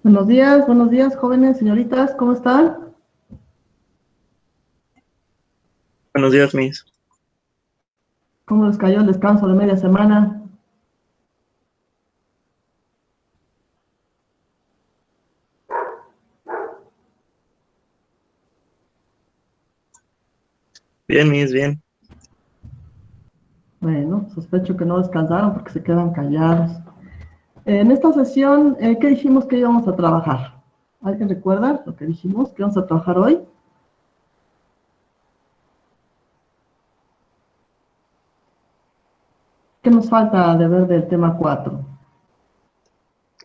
Buenos días, jóvenes, señoritas, ¿cómo están? Buenos días, Miss. ¿Cómo les cayó el descanso de media semana? Bien, Miss, bien. Bueno, sospecho que no descansaron porque se quedan callados. En esta sesión, ¿qué dijimos que íbamos a trabajar? ¿Alguien recuerda lo que dijimos que íbamos a trabajar hoy? ¿Qué nos falta de ver del tema 4?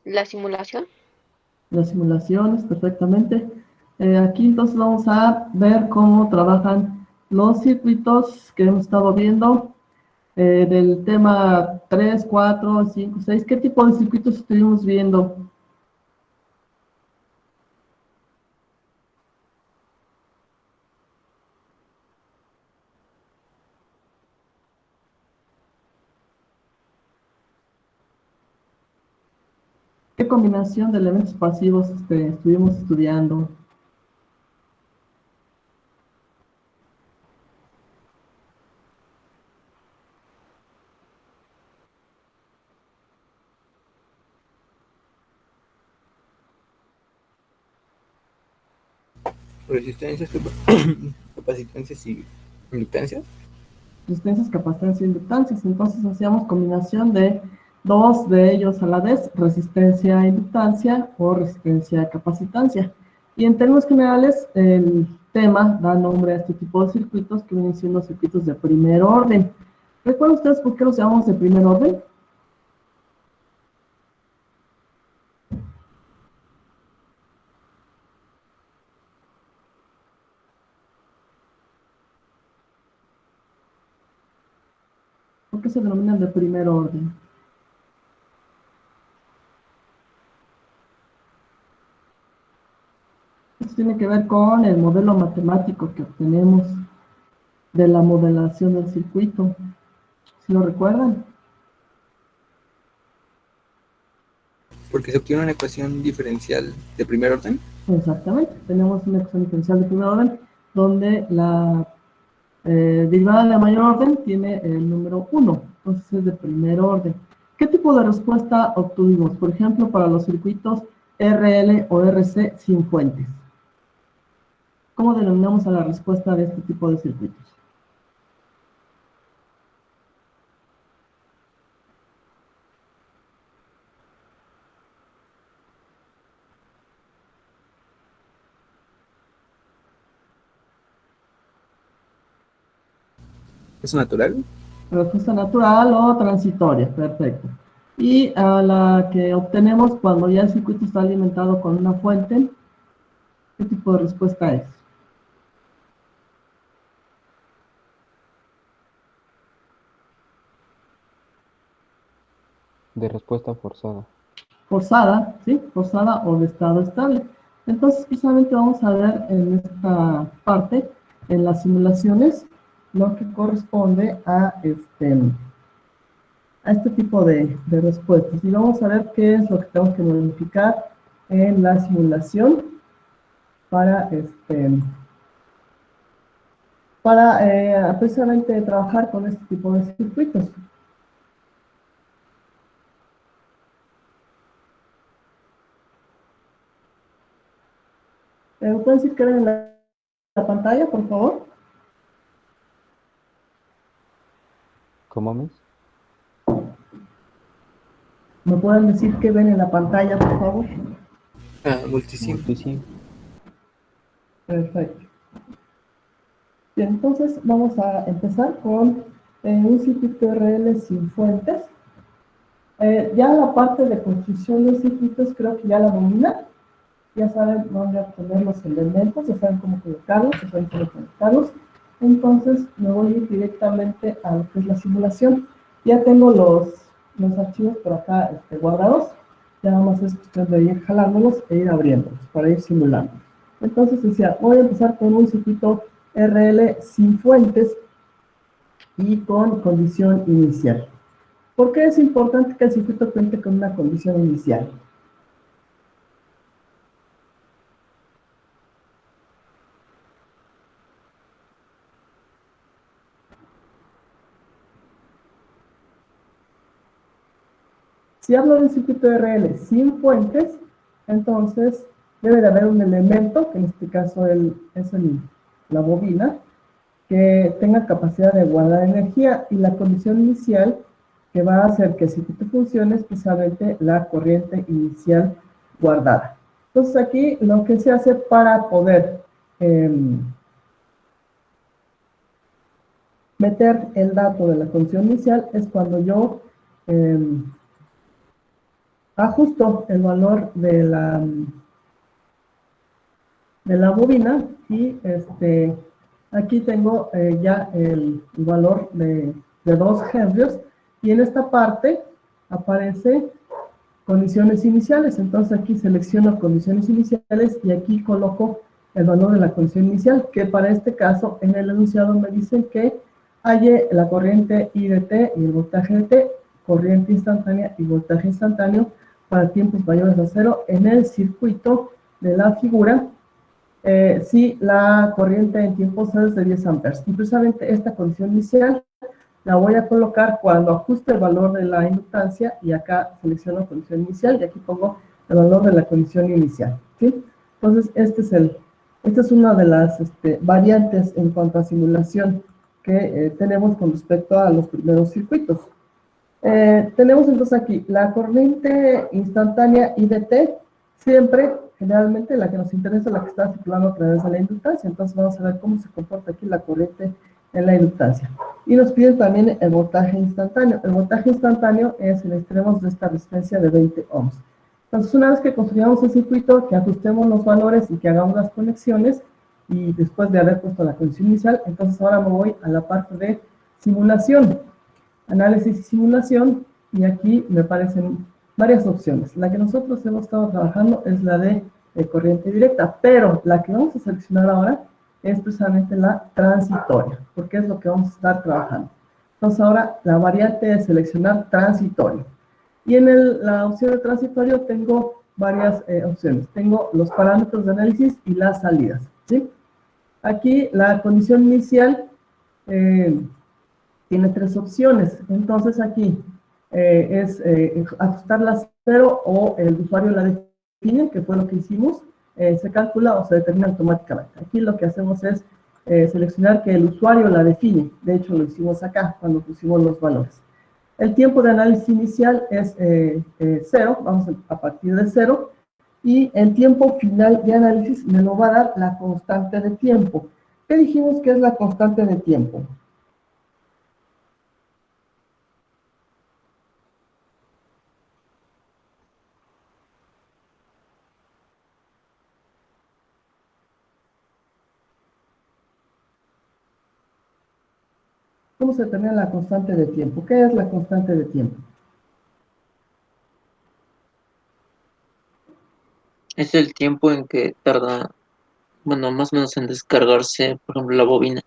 La simulación. Las simulaciones, perfectamente. Aquí entonces vamos a ver cómo trabajan los circuitos que hemos estado viendo del tema 3, 4, 5, 6. ¿Qué tipo de circuitos estuvimos viendo? ¿Qué combinación de elementos pasivos estuvimos estudiando? Resistencias, capacitancias y inductancias. Resistencias, capacitancias e inductancias. Entonces hacíamos combinación de dos de ellos a la vez, resistencia e inductancia o resistencia capacitancia. Y en términos generales, el tema da nombre a este tipo de circuitos que vienen siendo circuitos de primer orden. ¿Recuerdan ustedes por qué los llamamos de primer orden? ¿Por qué se denominan de primer orden? Esto tiene que ver con el modelo matemático que obtenemos de la modelación del circuito. ¿Sí lo recuerdan? Porque se obtiene una ecuación diferencial de primer orden. Exactamente. Tenemos una ecuación diferencial de primer orden donde la derivada de mayor orden tiene el número 1. Entonces es de primer orden. ¿Qué tipo de respuesta obtuvimos? Por ejemplo, para los circuitos RL o RC sin fuentes. ¿Cómo denominamos a la respuesta de este tipo de circuitos? ¿Es natural? Respuesta natural o transitoria, perfecto. Y a la que obtenemos cuando ya el circuito está alimentado con una fuente, ¿qué tipo de respuesta es? De respuesta forzada. Forzada, ¿sí? Forzada o de estado estable. Entonces, precisamente vamos a ver en esta parte, en las simulaciones, lo que corresponde a este tipo de respuestas. Y vamos a ver qué es lo que tengo que modificar en la simulación para, precisamente trabajar con este tipo de circuitos. ¿Me pueden decir qué ven en la pantalla, por favor? ¿Cómo, Miss? ¿Me pueden decir qué ven en la pantalla, por favor? Multisim. Multisim. Perfecto. Bien, entonces vamos a empezar con un circuito RL sin fuentes. Ya la parte de construcción de circuitos creo que ya la dominan. Ya saben dónde obtener los elementos, ya saben cómo colocarlos, ya saben cómo conectarlos. Entonces me voy a ir directamente a lo que es la simulación. Ya tengo los archivos por acá guardados. Ya nada más es cuestión de ir jalándolos e ir abriéndolos para ir simulando. Entonces decía, voy a empezar con un circuito RL sin fuentes y con condición inicial. ¿Por qué es importante que el circuito cuente con una condición inicial? Si hablo de un circuito RL sin fuentes, entonces debe de haber un elemento, que en este caso es la bobina, que tenga capacidad de guardar energía, y la condición inicial que va a hacer que el circuito funcione es precisamente la corriente inicial guardada. Entonces aquí lo que se hace para poder meter el dato de la condición inicial es cuando yo ajusto el valor de la bobina y aquí tengo ya el valor de 2 Henrios, y en esta parte aparece condiciones iniciales. Entonces aquí selecciono condiciones iniciales y aquí coloco el valor de la condición inicial, que para este caso en el enunciado me dicen que halle la corriente I de t y el voltaje de t, corriente instantánea y voltaje instantáneo para tiempos mayores a 0 en el circuito de la figura, si la corriente en tiempo 0 es de 10 amperes. Y precisamente esta condición inicial la voy a colocar cuando ajuste el valor de la inductancia, y acá selecciono condición inicial y aquí pongo el valor de la condición inicial, ¿sí? Entonces, esta es una de las variantes en cuanto a simulación que tenemos con respecto a los primeros circuitos. Tenemos entonces aquí la corriente instantánea I de t, siempre, generalmente, la que nos interesa es la que está circulando a través de la inductancia. Entonces vamos a ver cómo se comporta aquí la corriente en la inductancia. Y nos piden también el voltaje instantáneo. El voltaje instantáneo es en extremos de esta resistencia de 20 ohms. Entonces, una vez que construyamos el circuito, que ajustemos los valores y que hagamos las conexiones, y después de haber puesto la condición inicial, entonces ahora me voy a la parte de simulación, análisis y simulación, y aquí me aparecen varias opciones. La que nosotros hemos estado trabajando es la de corriente directa, pero la que vamos a seleccionar ahora es precisamente la transitoria, porque es lo que vamos a estar trabajando. Entonces ahora la variante es seleccionar transitorio. Y en la opción de transitorio tengo varias opciones. Tengo los parámetros de análisis y las salidas, ¿sí? Aquí la condición inicial tiene 3 opciones. Entonces aquí es ajustarla a 0 o el usuario la define, que fue lo que hicimos. Se calcula o se determina automáticamente. Aquí lo que hacemos es seleccionar que el usuario la define. De hecho, lo hicimos acá cuando pusimos los valores. El tiempo de análisis inicial es 0, vamos a partir de 0, y el tiempo final de análisis me lo va a dar la constante de tiempo. ¿Qué dijimos que es la constante de tiempo? ¿Cómo se determina la constante de tiempo? ¿Qué es la constante de tiempo? Es el tiempo en que tarda, bueno, más o menos en descargarse, por ejemplo, la bobina.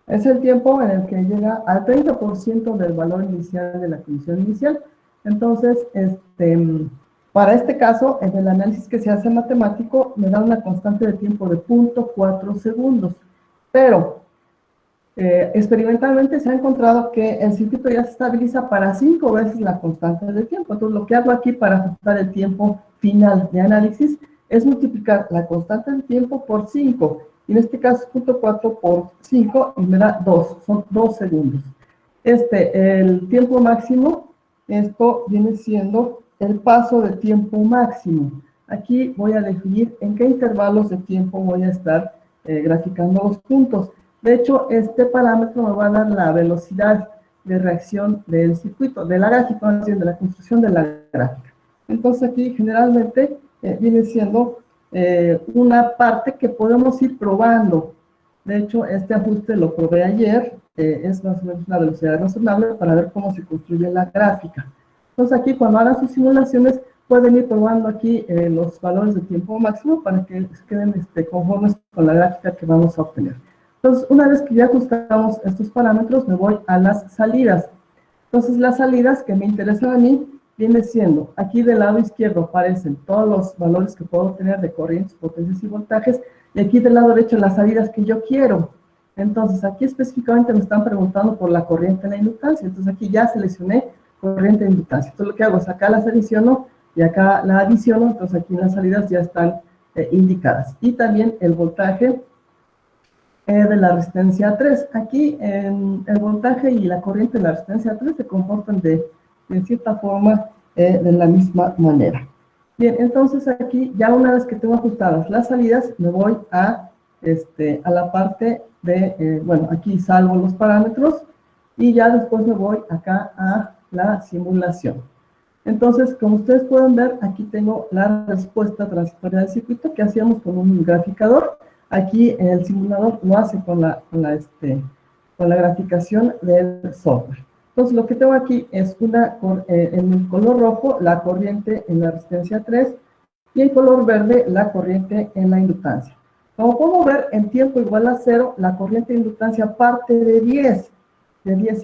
Es el tiempo en el que llega al 30% del valor inicial de la condición inicial. Entonces, para este caso, en el análisis que se hace matemático, me da una constante de tiempo de 0.4 segundos. Pero, experimentalmente se ha encontrado que el circuito ya se estabiliza para 5 veces la constante de tiempo. Entonces, lo que hago aquí para ajustar el tiempo final de análisis es multiplicar la constante de tiempo por 5. Y en este caso, 0.4 por 5 y me da 2, son 2 segundos. El tiempo máximo, esto viene siendo el paso de tiempo máximo. Aquí voy a definir en qué intervalos de tiempo voy a estar graficando los puntos. De hecho, este parámetro me va a dar la velocidad de reacción del circuito, de la gráfica, de la construcción de la gráfica. Entonces aquí generalmente viene siendo una parte que podemos ir probando. De hecho, este ajuste lo probé ayer, es más o menos una velocidad razonable para ver cómo se construye la gráfica. Entonces aquí cuando hagan sus simulaciones pueden ir probando aquí los valores de tiempo máximo para que se queden conformes con la gráfica que vamos a obtener. Entonces, una vez que ya ajustamos estos parámetros, me voy a las salidas. Entonces, las salidas que me interesan a mí viene siendo, aquí del lado izquierdo aparecen todos los valores que puedo tener de corrientes, potencias y voltajes, y aquí del lado derecho las salidas que yo quiero. Entonces, aquí específicamente me están preguntando por la corriente en la inductancia. Entonces, aquí ya seleccioné corriente en inductancia. Entonces, lo que hago es acá las adiciono y acá la adiciono. Entonces, aquí las salidas ya están indicadas. Y también el voltaje de la resistencia 3. Aquí el voltaje y la corriente de la resistencia 3 se comportan de cierta forma de la misma manera. Bien, entonces aquí ya una vez que tengo ajustadas las salidas, me voy a la parte de, bueno, aquí salvo los parámetros y ya después me voy acá a la simulación. Entonces, como ustedes pueden ver, aquí tengo la respuesta transitoria del circuito que hacíamos con un graficador. Aquí el simulador lo hace con la graficación del software. Entonces, lo que tengo aquí es en el color rojo, la corriente en la resistencia 3, y en color verde, la corriente en la inductancia. Como podemos ver, en tiempo igual a 0, la corriente de inductancia parte de 10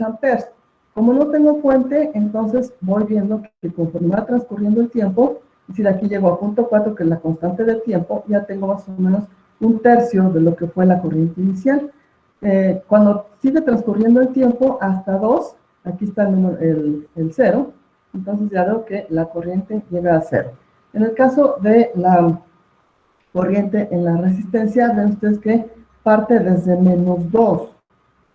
amperes. Como no tengo fuente, entonces voy viendo que conforme va transcurriendo el tiempo, es decir, aquí llego a punto 4, que es la constante del tiempo, ya tengo más o menos un tercio de lo que fue la corriente inicial. Cuando sigue transcurriendo el tiempo, hasta 2, aquí está el 0, entonces ya veo que la corriente llega a 0. En el caso de la corriente en la resistencia, ven ustedes que parte desde -2.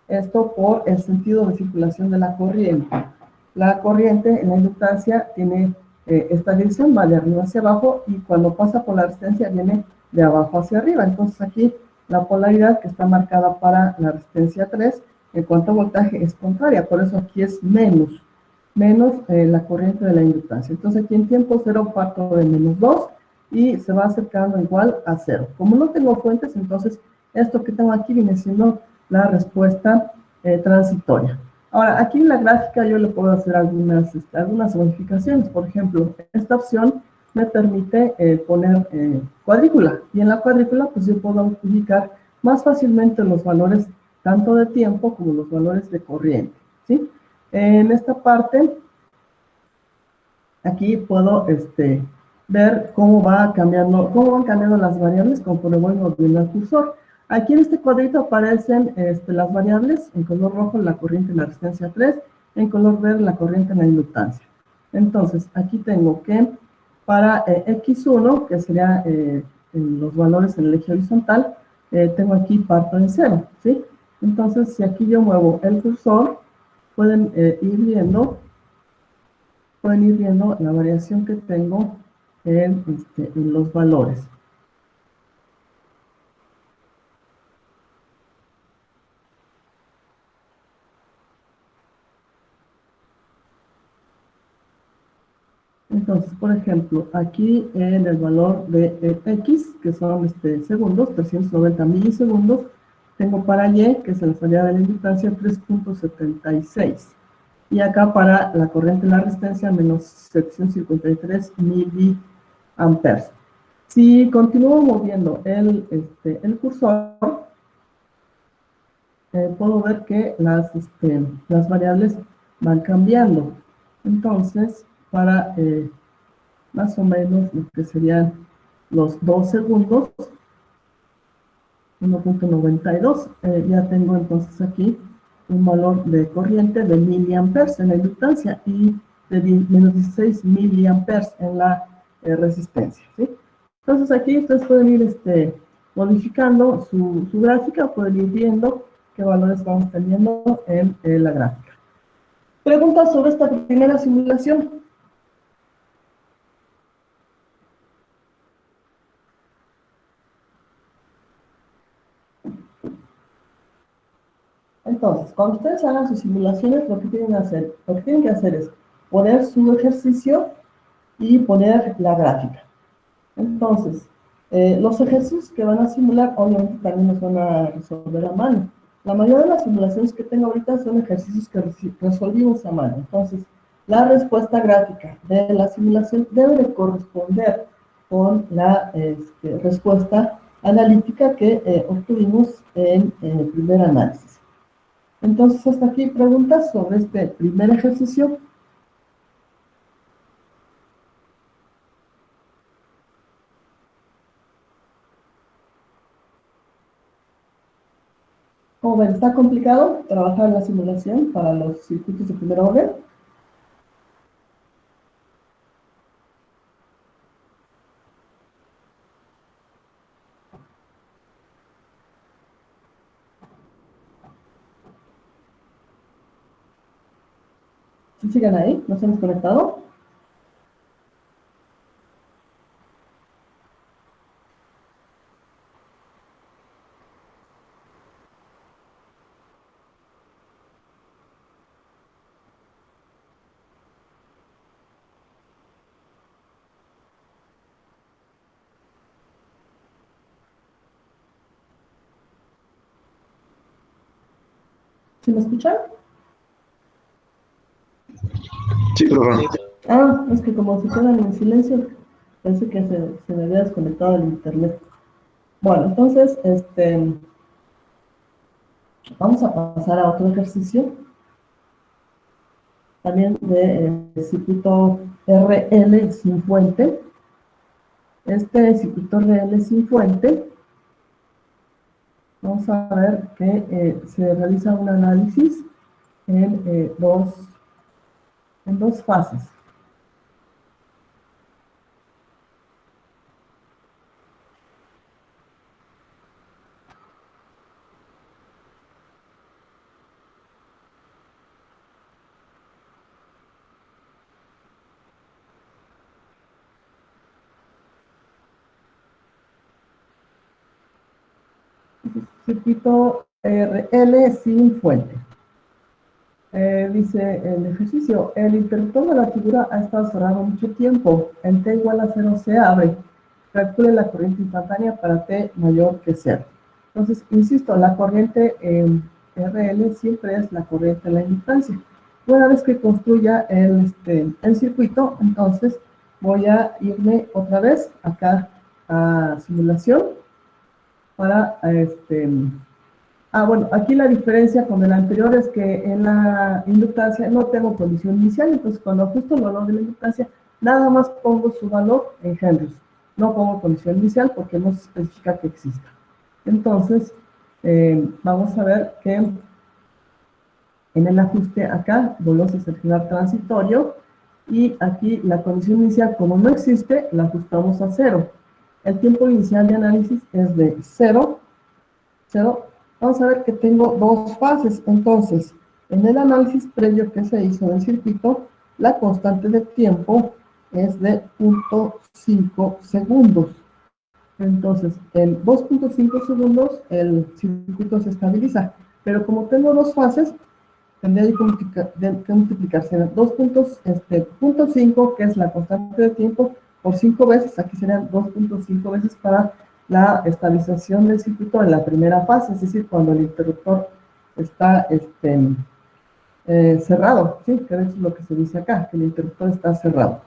Esto por el sentido de circulación de la corriente. La corriente en la inductancia tiene esta dirección, va de arriba hacia abajo, y cuando pasa por la resistencia viene de abajo hacia arriba. Entonces aquí la polaridad que está marcada para la resistencia 3, en cuanto a voltaje, es contraria. Por eso aquí es menos la corriente de la inductancia. Entonces aquí en tiempo 0 parto de -2 y se va acercando igual a 0. Como no tengo fuentes, entonces esto que tengo aquí viene siendo la respuesta transitoria. Ahora, aquí en la gráfica yo le puedo hacer algunas modificaciones. Por ejemplo, esta opción me permite poner cuadrícula. Y en la cuadrícula, pues yo puedo ubicar más fácilmente los valores tanto de tiempo como los valores de corriente, ¿sí? En esta parte, aquí puedo ver cómo van cambiando las variables conforme voy moviendo el cursor. Aquí en este cuadrito aparecen las variables, en color rojo la corriente en la resistencia 3, en color verde la corriente en la inductancia. Entonces, aquí tengo que para X1, que sería los valores en el eje horizontal, tengo aquí parto en 0, ¿sí? Entonces, si aquí yo muevo el cursor, pueden ir viendo la variación que tengo en los valores. Entonces, por ejemplo, aquí en el valor de X, que son segundos, 390 milisegundos, tengo para Y, que es la salida de la inductancia, 3.76. Y acá para la corriente en la resistencia, menos 753 miliamperes. Si continúo moviendo el cursor, puedo ver que las variables van cambiando. Entonces, para más o menos lo que serían los 2 segundos, 1.92, ya tengo entonces aquí un valor de corriente de miliamperes en la inductancia y de menos 16 miliamperes en la resistencia, ¿sí? Entonces aquí ustedes pueden ir modificando su gráfica, pueden ir viendo qué valores vamos teniendo en la gráfica. Preguntas sobre esta primera simulación. Entonces, cuando ustedes hagan sus simulaciones, lo que tienen que hacer es poner su ejercicio y poner la gráfica. Entonces, los ejercicios que van a simular, obviamente también los van a resolver a mano. La mayoría de las simulaciones que tengo ahorita son ejercicios que resolvimos a mano. Entonces, la respuesta gráfica de la simulación debe de corresponder con la respuesta analítica que obtuvimos en el primer análisis. Entonces, hasta aquí preguntas sobre este primer ejercicio. Como ven, está complicado trabajar en la simulación para los circuitos de primer orden. ¿Sí siguen ahí? ¿Nos hemos conectado? ¿Sí me escuchan? Sí, profe. Ah, es que como se quedan en silencio, pensé que se me había desconectado el internet. Bueno, entonces, vamos a pasar a otro ejercicio, también de circuito RL sin fuente. Este circuito RL sin fuente, vamos a ver que se realiza un análisis en dos fases. Circuito RL sin fuente. Dice el ejercicio, el interruptor de la figura ha estado cerrado mucho tiempo. En T igual a 0 se abre. Calcule la corriente instantánea para T mayor que 0. Entonces, insisto, la corriente RL siempre es la corriente en la inductancia. Una vez que construya el circuito, entonces voy a irme otra vez acá a simulación para bueno, aquí la diferencia con el anterior es que en la inductancia no tengo condición inicial, entonces cuando ajusto el valor de la inductancia, nada más pongo su valor en henries. No pongo condición inicial porque no se especifica que exista. Entonces, vamos a ver que en el ajuste acá volvemos a seleccionar transitorio y aquí la condición inicial, como no existe, la ajustamos a 0. El tiempo inicial de análisis es de 0. Vamos a ver que tengo dos fases. Entonces, en el análisis previo que se hizo del circuito, la constante de tiempo es de 0.5 segundos. Entonces, en 2.5 segundos el circuito se estabiliza. Pero como tengo dos fases, tendría que multiplicarse 2.5, que es la constante de tiempo, por 5 veces. Aquí serían 2.5 veces para la estabilización del circuito en la primera fase, es decir, cuando el interruptor está cerrado, ¿sí? Que eso es lo que se dice acá, que el interruptor está cerrado.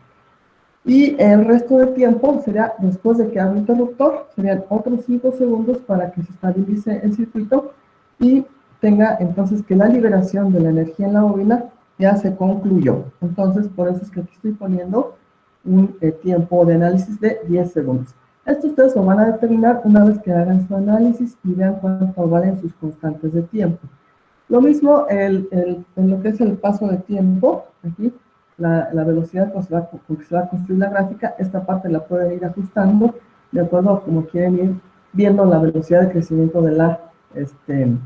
Y el resto de tiempo sería, después de que abra el interruptor, serían otros 5 segundos para que se estabilice el circuito y tenga entonces que la liberación de la energía en la bobina ya se concluyó. Entonces, por eso es que aquí estoy poniendo un tiempo de análisis de 10 segundos. Esto ustedes lo van a determinar una vez que hagan su análisis y vean cuánto valen sus constantes de tiempo. Lo mismo en lo que es el paso de tiempo, aquí, la velocidad con que se va a construir la gráfica, esta parte la pueden ir ajustando de acuerdo a cómo quieren ir viendo la velocidad de crecimiento de la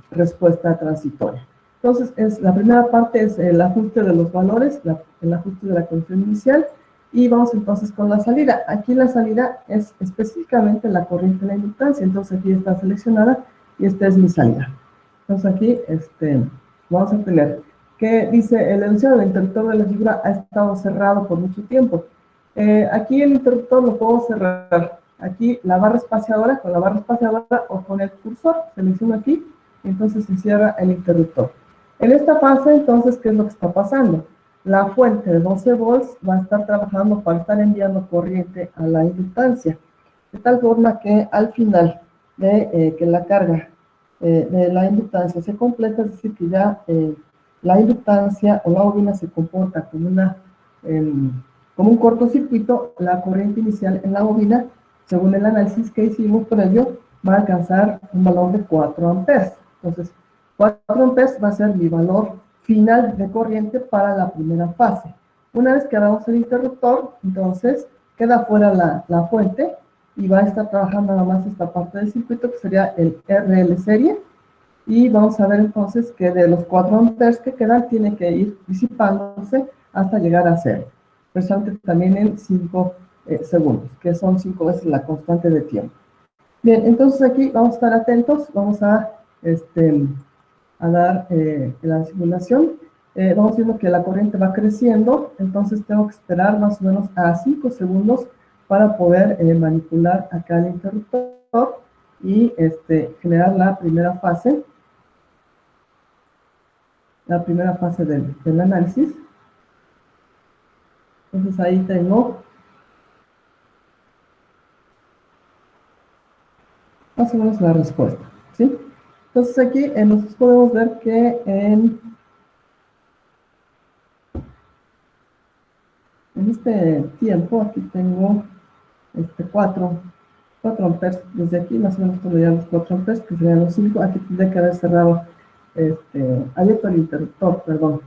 respuesta transitoria. Entonces, la primera parte es el ajuste de los valores, el ajuste de la condición inicial, y vamos entonces con la salida. Aquí la salida es específicamente la corriente de la inductancia, entonces aquí está seleccionada y esta es mi salida. Entonces aquí vamos a tener que dice, el enunciado del interruptor de la figura ha estado cerrado por mucho tiempo. Aquí el interruptor lo puedo cerrar. Aquí la barra espaciadora, con la barra espaciadora o con el cursor, selecciono aquí, y entonces se cierra el interruptor. En esta fase, entonces, ¿qué es lo que está pasando? La fuente de 12 volts va a estar trabajando para estar enviando corriente a la inductancia, de tal forma que al final de que la carga de la inductancia se completa, es decir, que ya la inductancia o la bobina se comporta como, como un cortocircuito, la corriente inicial en la bobina, según el análisis que hicimos por ello, va a alcanzar un valor de 4 amperes. Entonces, 4 amperes va a ser mi valor final de corriente para la primera fase. Una vez que hagamos el interruptor, entonces queda fuera la fuente y va a estar trabajando nada más esta parte del circuito que sería el RL serie. Y vamos a ver entonces que de los 4 amperes que quedan tiene que ir disipándose hasta llegar a 0. Precisamente también en 5 segundos, que son 5 veces la constante de tiempo. Bien, entonces aquí vamos a estar atentos, vamos a dar la simulación. Vamos viendo que la corriente va creciendo, entonces tengo que esperar más o menos a 5 segundos para poder manipular acá el interruptor y generar la primera fase del análisis. Entonces ahí tengo más o menos la respuesta, ¿sí? Entonces aquí nosotros podemos ver que en este tiempo, aquí tengo 4 amperes desde aquí, más o menos tendría los 4 amperes, que serían los 5. Aquí tendría que haber cerrado, abierto el interruptor, perdón.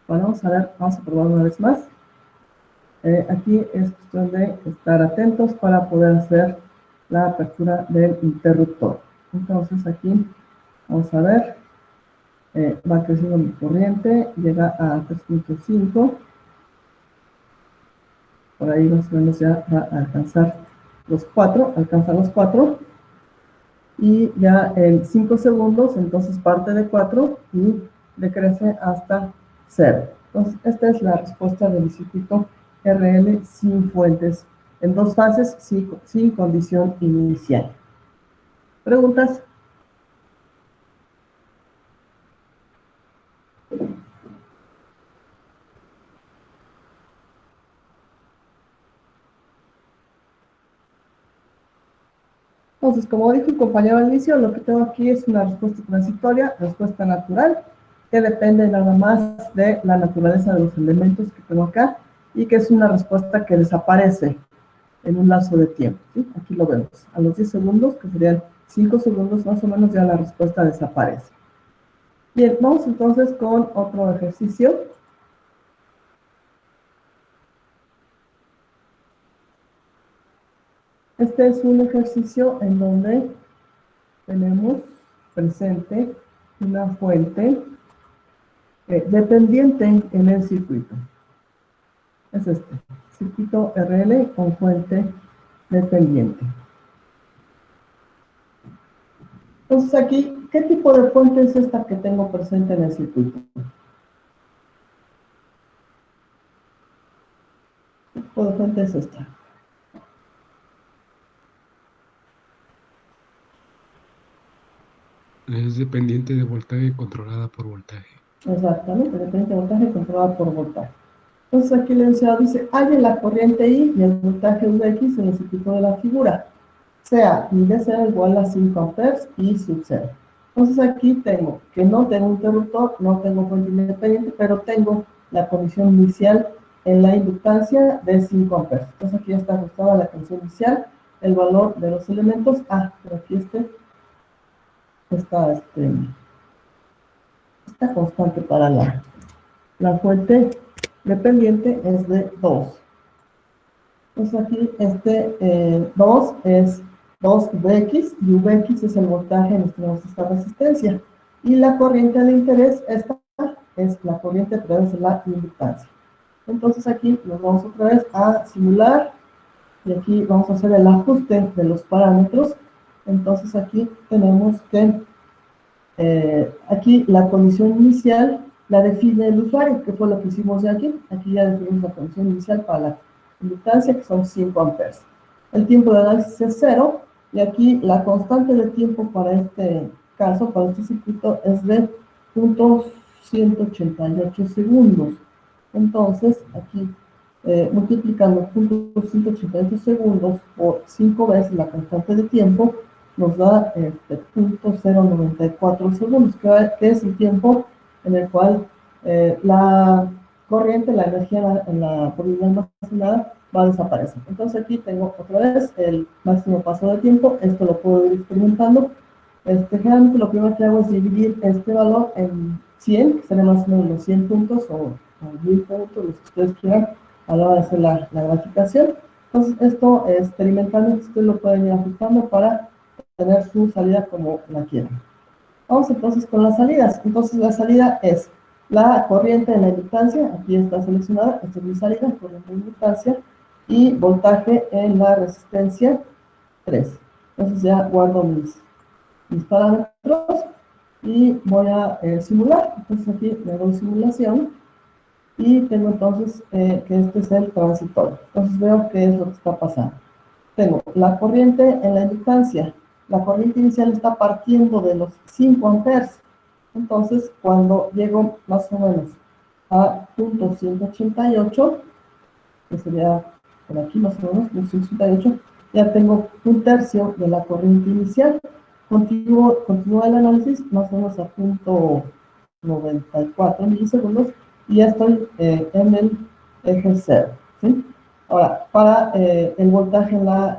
Bueno, vamos a probar una vez más. Aquí es cuestión de estar atentos para poder hacer la apertura del interruptor. Entonces aquí, vamos a ver, va creciendo mi corriente, llega a 3.5. Por ahí más o menos ya va a alcanzar los 4, y ya en 5 segundos, entonces parte de 4 y decrece hasta 0. Entonces, esta es la respuesta del circuito RL sin fuentes, en 2 fases, sin condición inicial. ¿Preguntas? Entonces, como dijo el compañero al inicio, lo que tengo aquí es una respuesta transitoria, respuesta natural, que depende nada más de la naturaleza de los elementos que tengo acá, y que es una respuesta que desaparece en un lapso de tiempo, ¿sí? Aquí lo vemos. A los 10 segundos, que serían 5 segundos más o menos, ya la respuesta desaparece. Bien, vamos entonces con otro ejercicio. Este es un ejercicio en donde tenemos presente una fuente dependiente en el circuito. Es circuito RL con fuente dependiente. Entonces aquí, ¿qué tipo de fuente es esta que tengo presente en el circuito? ¿Qué tipo de fuente es esta? Es dependiente de voltaje y controlada por voltaje. Exactamente, dependiente de voltaje controlada por voltaje. Entonces aquí el enunciado dice, hallen la corriente I y el voltaje Vx en el circuito de la figura, sea I de 0 igual a 5 amperes y sub 0. Entonces aquí tengo que no tengo interruptor, no tengo fuente independiente, pero tengo la condición inicial en la inductancia de 5 amperes. Entonces aquí ya está ajustada la condición inicial, el valor de los elementos. Pero aquí esta constante para la fuente dependiente es de 2. Entonces aquí 2 es 2Vx, y Vx es el voltaje en esta resistencia. Y la corriente de interés, esta es la corriente a través de la inductancia. Entonces aquí nos vamos otra vez a simular, y aquí vamos a hacer el ajuste de los parámetros. Entonces aquí tenemos que, aquí la condición inicial la define el usuario, que fue lo que hicimos de aquí. Aquí ya definimos la condición inicial para la inductancia, que son 5 amperes. El tiempo de análisis es 0, y aquí la constante de tiempo para este caso, para este circuito, es de 0.188 segundos. Entonces, aquí, multiplicando 0.188 segundos por 5 veces la constante de tiempo, nos da 0.094 segundos, que es el tiempo en el cual la corriente, la energía en la turbina almacenada va a desaparecer. Entonces aquí tengo otra vez el máximo paso de tiempo. Esto lo puedo ir experimentando. Generalmente lo primero que hago es dividir este valor en 100, que serían más o menos los 100 puntos o 1000 puntos, los que ustedes quieran, a la hora de hacer la graficación. Entonces esto experimentalmente ustedes lo pueden ir ajustando para tener su salida como la quieran. Vamos entonces con las salidas. Entonces la salida es la corriente en la inductancia, aquí está seleccionada, esta es mi salida, corriente en inductancia, y voltaje en la resistencia 3. Entonces ya guardo mis parámetros y voy a simular. Entonces aquí le doy simulación y tengo entonces que este es el transitorio. Entonces veo qué es lo que está pasando. Tengo la corriente en la inductancia. La corriente inicial está partiendo de los 5 amperes. Entonces, cuando llego más o menos a punto 188, que sería por aquí más o menos, punto 188, ya tengo un tercio de la corriente inicial. Continúa el análisis más o menos a punto 94 milisegundos y ya estoy en el eje 0, ¿sí? Ahora, para el voltaje en la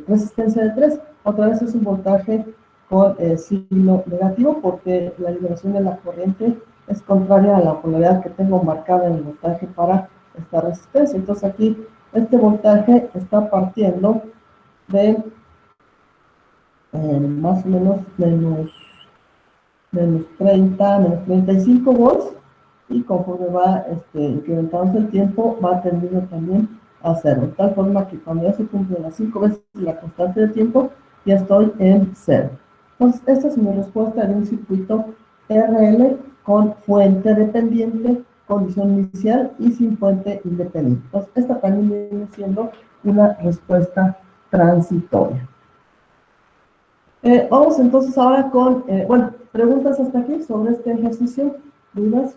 resistencia de 3, otra vez es un voltaje con signo negativo porque la liberación de la corriente es contraria a la polaridad que tengo marcada en el voltaje para esta resistencia. Entonces aquí este voltaje está partiendo de más o menos menos 30, menos 35 volts, y conforme va incrementándose el tiempo, va tendiendo también a cero, de tal forma que cuando ya se cumplen las 5 veces la constante de tiempo, ya estoy en 0. Entonces, esta es mi respuesta de un circuito RL con fuente dependiente, condición inicial y sin fuente independiente. Entonces, esta también viene siendo una respuesta transitoria. Vamos entonces ahora con, bueno, preguntas hasta aquí sobre este ejercicio, dudas,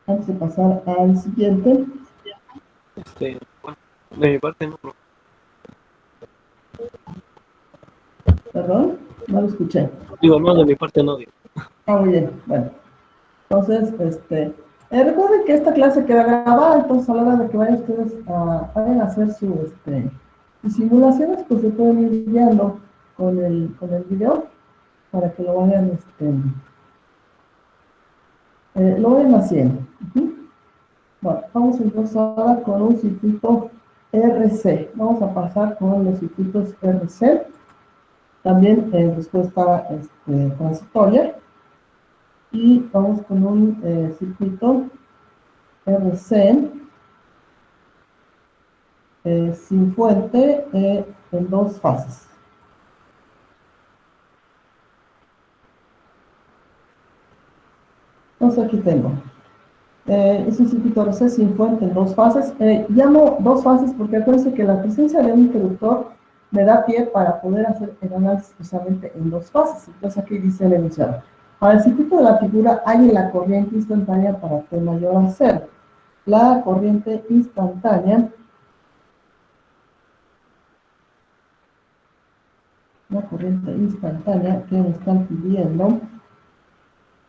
antes de pasar al siguiente. Bueno, de mi parte no. Perdón, no lo escuché. Digo, no, de mi parte no, digo. Ah, muy bien, bueno. Entonces, recuerden que esta clase queda grabada, entonces a la hora de que vayan ustedes a hacer sus simulaciones, pues se pueden ir guiando con el video para que lo vayan haciendo. Bueno, vamos entonces ahora con un circuito RC. Vamos a pasar con los circuitos RC, también en respuesta transitoria. Y vamos con un circuito RC sin fuente en 2 fases. Entonces aquí tengo. Es un circuito RC sin fuente en 2 fases. Llamo 2 fases porque acuérdense que la presencia de un interruptor me da pie para poder hacer el análisis precisamente en 2 fases. Entonces aquí dice el enunciado. Para el circuito de la figura hay la corriente instantánea para T mayor a 0. La corriente instantánea que me están pidiendo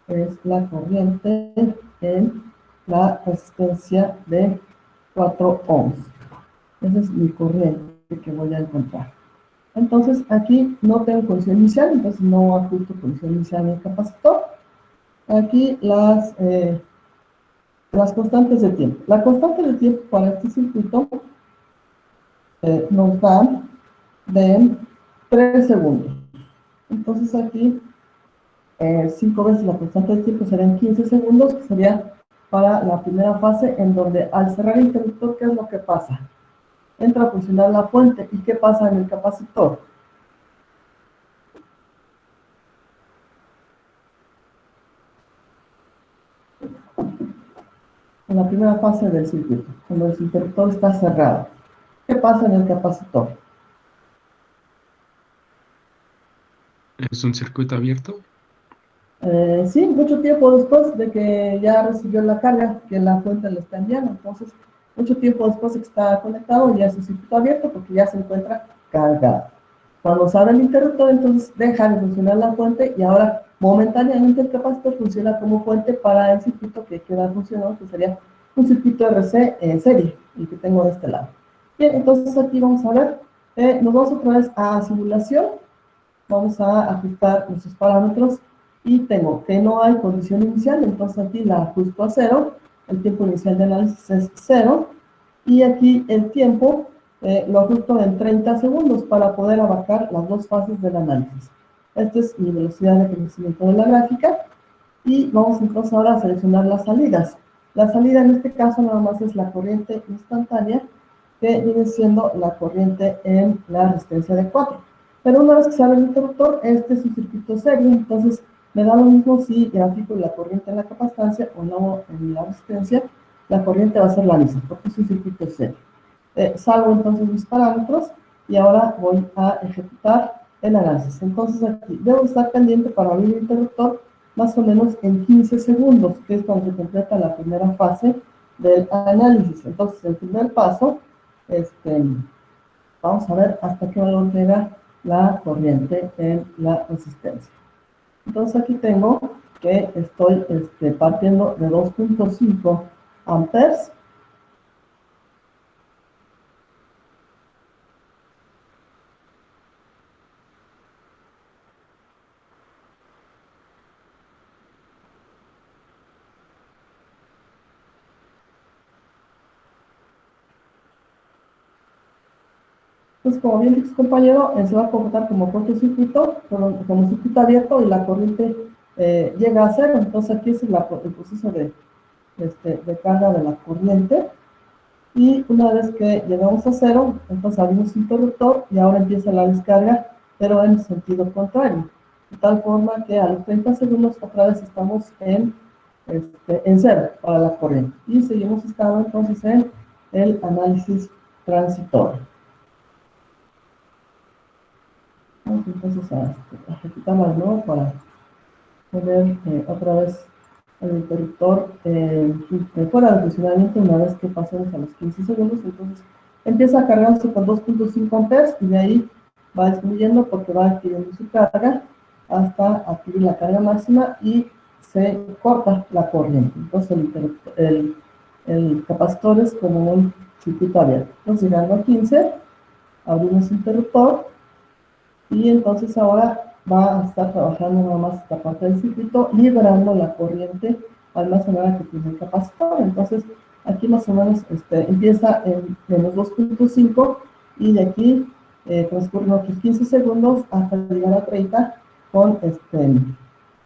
es la corriente en la resistencia de 4 ohms. Esa es mi corriente que voy a encontrar. Entonces aquí no tengo condición inicial, entonces no ajusto condición inicial en el capacitor. Aquí las constantes de tiempo. La constante de tiempo para este circuito nos da de 3 segundos. Entonces aquí 5 veces la constante de tiempo serían 15 segundos, que sería para la primera fase, en donde al cerrar el interruptor, ¿qué es lo que pasa? Entra a funcionar la fuente. ¿Y qué pasa en el capacitor? En la primera fase del circuito, cuando el interruptor está cerrado. ¿Qué pasa en el capacitor? ¿Es un circuito abierto? Sí, mucho tiempo después de que ya recibió la carga que la fuente le está enviando. Entonces, mucho tiempo después de que está conectado, ya es un circuito abierto porque ya se encuentra cargado. Cuando se abre el interruptor, entonces deja de funcionar la fuente y ahora momentáneamente el capacitor funciona como fuente para el circuito que queda funcionando, que sería un circuito RC en serie, el que tengo de este lado. Bien, entonces aquí vamos a ver, nos vamos otra vez a simulación, vamos a ajustar nuestros parámetros y tengo que no hay condición inicial, entonces aquí la ajusto a 0, el tiempo inicial de análisis es 0, y aquí el tiempo lo ajusto en 30 segundos para poder abarcar las dos fases del análisis. Esta es mi velocidad de crecimiento de la gráfica, y vamos entonces ahora a seleccionar las salidas. La salida en este caso nada más es la corriente instantánea, que viene siendo la corriente en la resistencia de 4. Pero una vez que se abre el interruptor, este es un circuito serio, entonces me da lo mismo si grafico la corriente en la capacitancia o no en la resistencia, la corriente va a ser la misma, porque es un circuito serio. Salvo entonces mis parámetros y ahora voy a ejecutar el análisis. Entonces aquí debo estar pendiente para abrir el interruptor más o menos en 15 segundos, que es cuando se completa la primera fase del análisis. Entonces el primer paso, vamos a ver hasta qué valor llega la corriente en la resistencia. Entonces aquí tengo que estoy partiendo de 2.5 amperes. Entonces, como bien dijo su compañero, se va a comportar como cortocircuito, como circuito abierto, y la corriente llega a 0. Entonces aquí es el proceso de carga de la corriente. Y una vez que llegamos a 0, entonces abrimos el interruptor y ahora empieza la descarga, pero en sentido contrario. De tal forma que a los 30 segundos otra vez estamos en 0 para la corriente. Y seguimos estando entonces en el análisis transitorio. Vamos entonces a ejecutarlo de nuevo para poner otra vez el interruptor fuera de funcionamiento una vez que pasemos a los 15 segundos. Entonces empieza a cargarse con 2.5 amperes y de ahí va disminuyendo porque va adquiriendo su carga hasta adquirir la carga máxima y se corta la corriente. Entonces el capacitor es como un circuito abierto. Entonces llegando a 15, abrimos el interruptor. Y entonces ahora va a estar trabajando nada más esta parte del circuito, liberando la corriente almacenada que tiene el capacitor. Entonces aquí más o menos empieza en menos 2.5 y de aquí transcurren otros 15 segundos hasta llegar a 30 con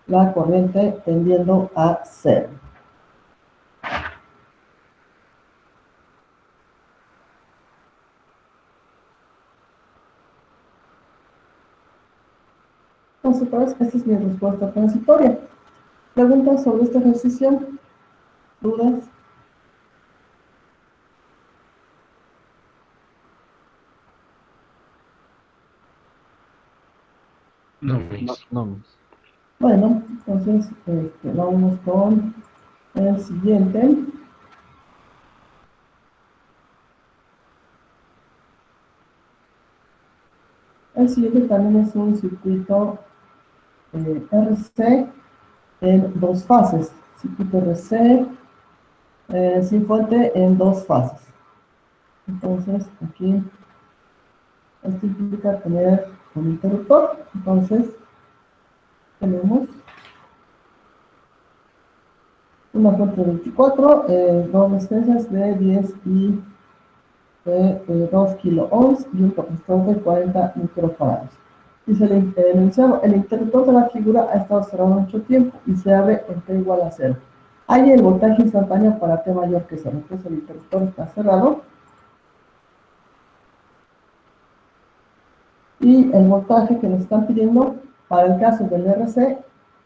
la corriente tendiendo a 0. Entonces, otra vez, esta es mi respuesta transitoria. ¿Preguntas sobre este ejercicio? ¿Dudas? No, No, miss. Bueno, entonces vamos con el siguiente. El siguiente también es un circuito RC en dos fases. Circuito RC sin fuente en dos fases. Entonces, aquí esto implica tener un interruptor. Entonces, tenemos una fuente de 24, dos resistencias de 10 y de 2 kiloohms y un capacitor de 40 microfarads. Dice el enunciado: el interruptor de la figura ha estado cerrado mucho tiempo y se abre en T igual a 0. Hay el voltaje instantáneo para T mayor que 0. Entonces el interruptor está cerrado. Y el voltaje que nos están pidiendo para el caso del RC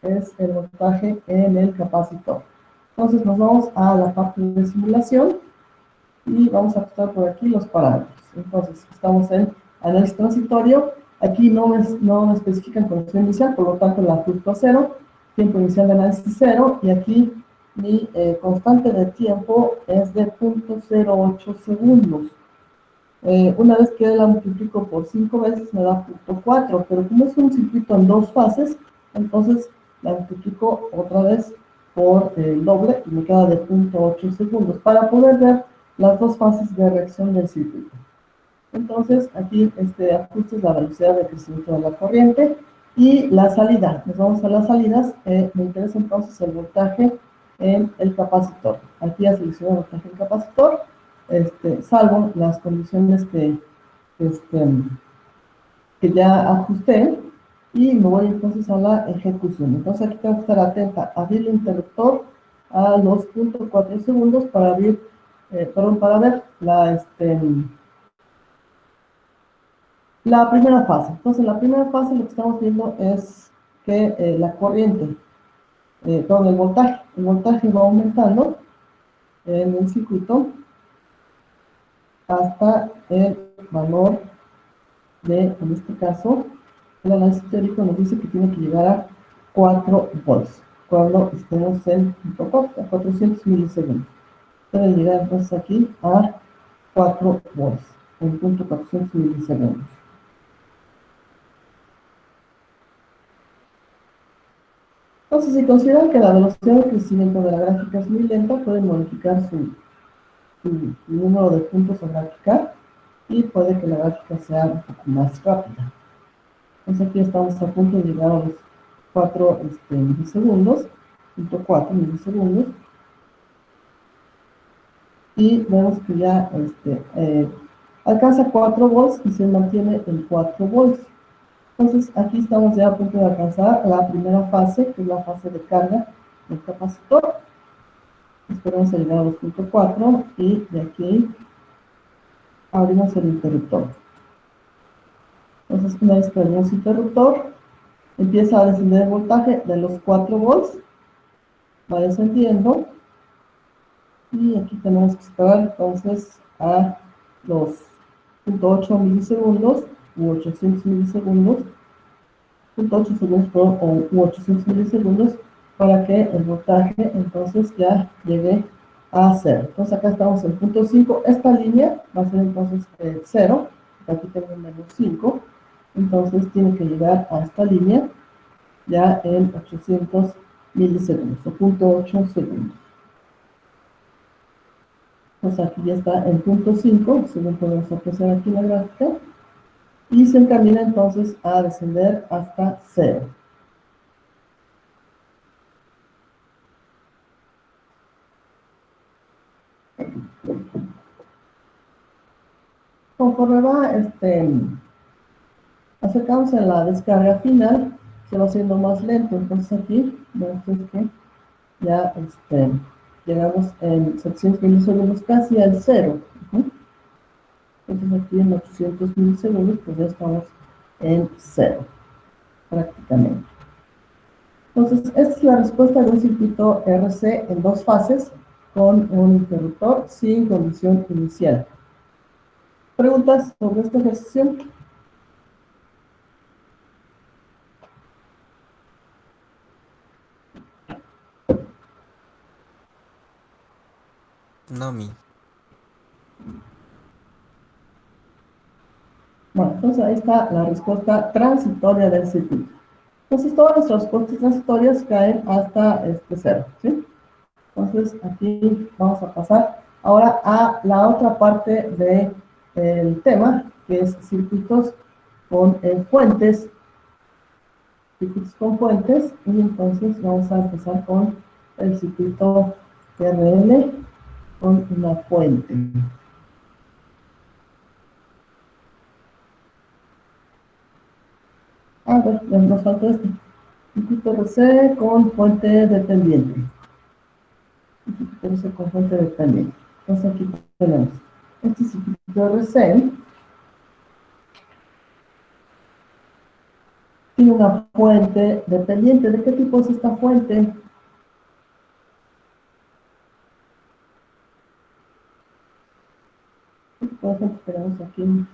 es el voltaje en el capacitor. Entonces nos vamos a la parte de simulación y vamos a ajustar por aquí los parámetros. Entonces estamos en análisis transitorio. Aquí no me especifican condición inicial, por lo tanto la ajusto a 0, tiempo inicial de análisis 0, y aquí mi constante de tiempo es de 0.08 segundos. Una vez que la multiplico por 5 veces me da 0.4, pero como es un circuito en dos fases, entonces la multiplico otra vez por el doble y me queda de 0.8 segundos para poder ver las dos fases de reacción del circuito. Entonces aquí ajustes la velocidad de crecimiento de la corriente y la salida. Nos vamos a las salidas. Me interesa entonces el voltaje en el capacitor. Aquí ya selecciono el voltaje en el capacitor, salvo las condiciones que ya ajusté y me voy entonces a la ejecución. Entonces aquí tengo que estar atenta a abrir el interruptor a los 0.4 segundos para abrir, para ver la primera fase. Entonces, la primera fase lo que estamos viendo es que la corriente, el voltaje va aumentando en el circuito hasta el valor de, en este caso, el análisis teórico nos dice que tiene que llegar a 4 volts cuando estemos en 400 milisegundos. Debe llegar entonces aquí a 4 volts en 400 milisegundos. Entonces, si consideran que la velocidad de crecimiento de la gráfica es muy lenta, pueden modificar su número de puntos a graficar y puede que la gráfica sea un poco más rápida. Entonces aquí estamos a punto de llegar a los 4 milisegundos, 0.4 milisegundos, y vemos que ya alcanza 4 volts y se mantiene en 4 volts. Entonces aquí estamos ya a punto de alcanzar la primera fase, que es la fase de carga del capacitor. Esperamos a llegar a los 0.4 y de aquí abrimos el interruptor. Entonces una vez que abrimos el interruptor, empieza a descender el voltaje de los 4 volts, va descendiendo y aquí tenemos que esperar entonces a los 0.8 milisegundos u 800 milisegundos, 0.8 segundos u 800 milisegundos para que el voltaje entonces ya llegue a 0. Entonces acá estamos en 0.5, esta línea va a ser entonces 0, aquí tengo menos 5, entonces tiene que llegar a esta línea ya en 800 milisegundos o 0.8 segundos. Pues aquí ya está en 0.5, según podemos apreciar aquí en la gráfica, y se encamina entonces a descender hasta 0. Conforme va acercándose a la descarga final, se va haciendo más lento. Entonces aquí vemos que ya llegamos en 700 milisegundos casi al 0. Entonces aquí en 800 milisegundos pues ya estamos en 0 prácticamente. Entonces esta es la respuesta de un circuito RC en dos fases con un interruptor sin condición inicial. ¿Preguntas sobre este ejercicio? No, mi. Bueno, entonces ahí está la respuesta transitoria del circuito. Entonces todas nuestras respuestas transitorias caen hasta 0, ¿sí? Entonces aquí vamos a pasar ahora a la otra parte del tema, que es circuitos con fuentes. Circuitos con fuentes, y entonces vamos a empezar con el circuito RL con una fuente. A ver, ya nos falta este. Circuito RC con fuente dependiente. Circuito RC con fuente dependiente. Entonces aquí tenemos este circuito RC. Tiene una fuente dependiente. ¿De qué tipo es esta fuente? Por ejemplo, tenemos aquí